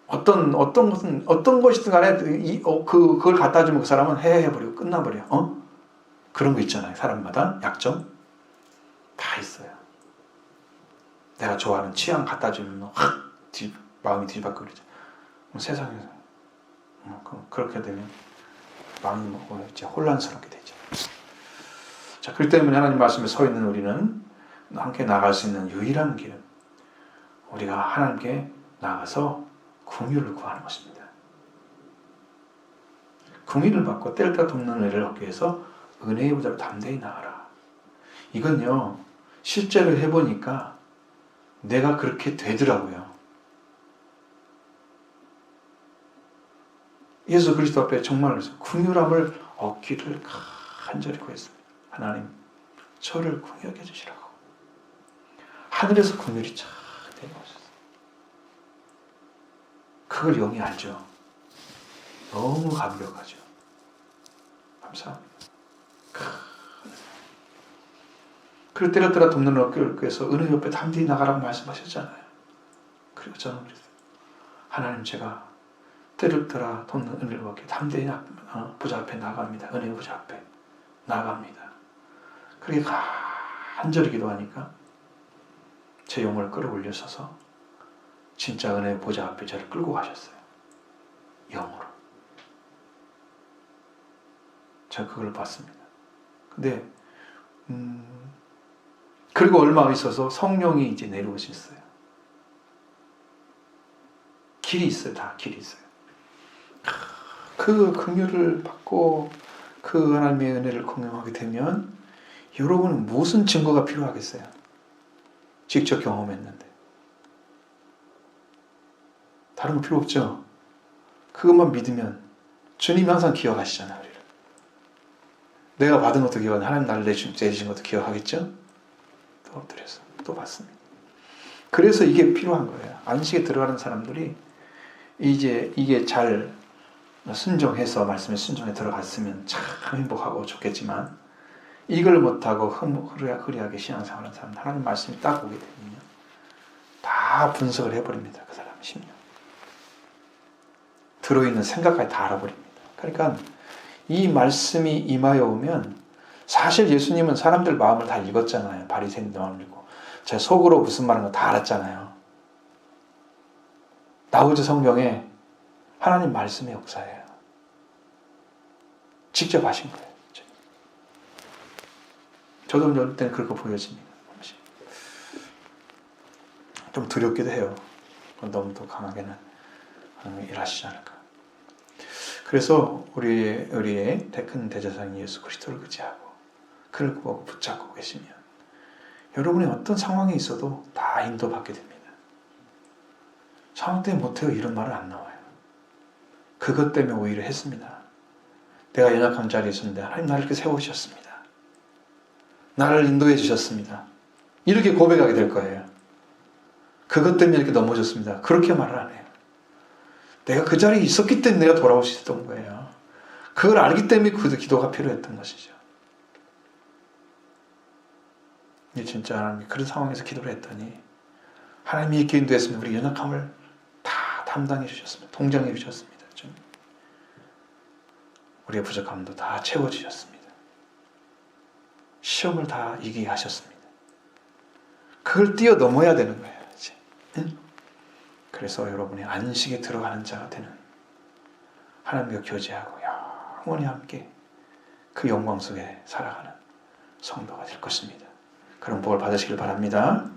어떤 것이든 간에 그걸 갖다 주면 그 사람은 해버리고 끝나버려. 그런 거 있잖아요. 사람마다 약점 다 있어요. 내가 좋아하는 취향 갖다 주면 확 마음이 뒤집어지고 그러죠. 세상에서 그렇게 되면 마음이 이제 혼란스럽게 되죠. 자, 그렇기 때문에 하나님 말씀에 서 있는 우리는 함께 나갈 수 있는 유일한 길은 우리가 하나님께 나가서 긍휼을 구하는 것입니다. 긍휼을 받고 때를 따라 돕는 은혜를 얻기 위해서 은혜의 보좌로 담대히 나가라. 이건요 실제로 해보니까 내가 그렇게 되더라고요. 예수 그리스도 앞에 정말 긍휼함을 얻기를 간절히 구했습니다. 하나님 저를 긍휼하게 해주시라고. 하늘에서 긍휼이 쫙 내려오셨어요. 그걸 영이 알죠. 너무 감격하죠. 감사합니다. 그리고 때를 따라 돕는 어깨를 꿰서 은혜 옆에 담대히 나가라고 말씀하셨잖아요. 그리고 저는 그랬어요. 하나님 제가 때를 따라 돕는 은혜를 받게 담대히 보좌 앞에 나갑니다. 은혜 보좌 앞에 나갑니다. 그렇게 간절히 기도하니까 제 영혼을 끌어올려서서 진짜 은혜 보좌 앞에 저를 끌고 가셨어요. 영으로. 제가 그걸 봤습니다. 근데 그리고 얼마 있어서 성령이 이제 내려오셨어요. 길이 있어요. 다 길이 있어요. 그 긍휼을 받고 그 하나님의 은혜를 공경하게 되면 여러분은 무슨 증거가 필요하겠어요? 직접 경험했는데. 다른 거 필요 없죠? 그것만 믿으면 주님이 항상 기억하시잖아요. 우리를. 내가 받은 것도 기억하고 하나님 나를 내주신 것도 기억하겠죠? 또 엎드려서 또 받습니다. 그래서 이게 필요한 거예요. 안식에 들어가는 사람들이 이제 이게 잘 순종해서 말씀에 순종해 들어갔으면 참 행복하고 좋겠지만 이걸 못하고 흐리하게 신앙생활하는 사람들 하나님 말씀이 딱 오게 되면요 다 분석을 해버립니다. 그 사람 심령 들어있는 생각까지 다 알아버립니다. 그러니까 이 말씀이 임하여 오면 사실 예수님은 사람들 마음을 다 읽었잖아요. 바리새인들 마음을 읽고 제 속으로 무슨 말하는 거 다 알았잖아요. 나우즈 성경에 하나님 말씀의 역사예요. 직접 하신 거예요. 저도 어릴 때는 그렇게 보여집니다. 좀 두렵기도 해요. 너무 더 강하게는 일하시지 않을까. 그래서 우리의 큰 대제사장인 예수 그리스도를 의지하고 그를 구하고 붙잡고 계시면 여러분이 어떤 상황에 있어도 다 인도받게 됩니다. 상황 때문에 못해요 이런 말은 안 나와요. 그것 때문에 오히려 했습니다. 내가 연약한 자리에 있었는데 하나님 나를 이렇게 세우셨습니다. 나를 인도해 주셨습니다. 이렇게 고백하게 될 거예요. 그것 때문에 이렇게 넘어졌습니다. 그렇게 말을 안 해요. 내가 그 자리에 있었기 때문에 내가 돌아올 수 있었던 거예요. 그걸 알기 때문에 그 기도가 필요했던 것이죠. 진짜 하나님이 그런 상황에서 기도를 했더니 하나님이 이렇게 인도했으면 우리 연약함을 다 담당해 주셨습니다. 동정해 주셨습니다. 우리의 부족함도 다 채워주셨습니다. 시험을 다 이기게 하셨습니다. 그걸 뛰어넘어야 되는 거예요. 이제. 그래서 여러분이 안식에 들어가는 자가 되는 하나님과 교제하고 영원히 함께 그 영광 속에 살아가는 성도가 될 것입니다. 그런 복을 받으시길 바랍니다.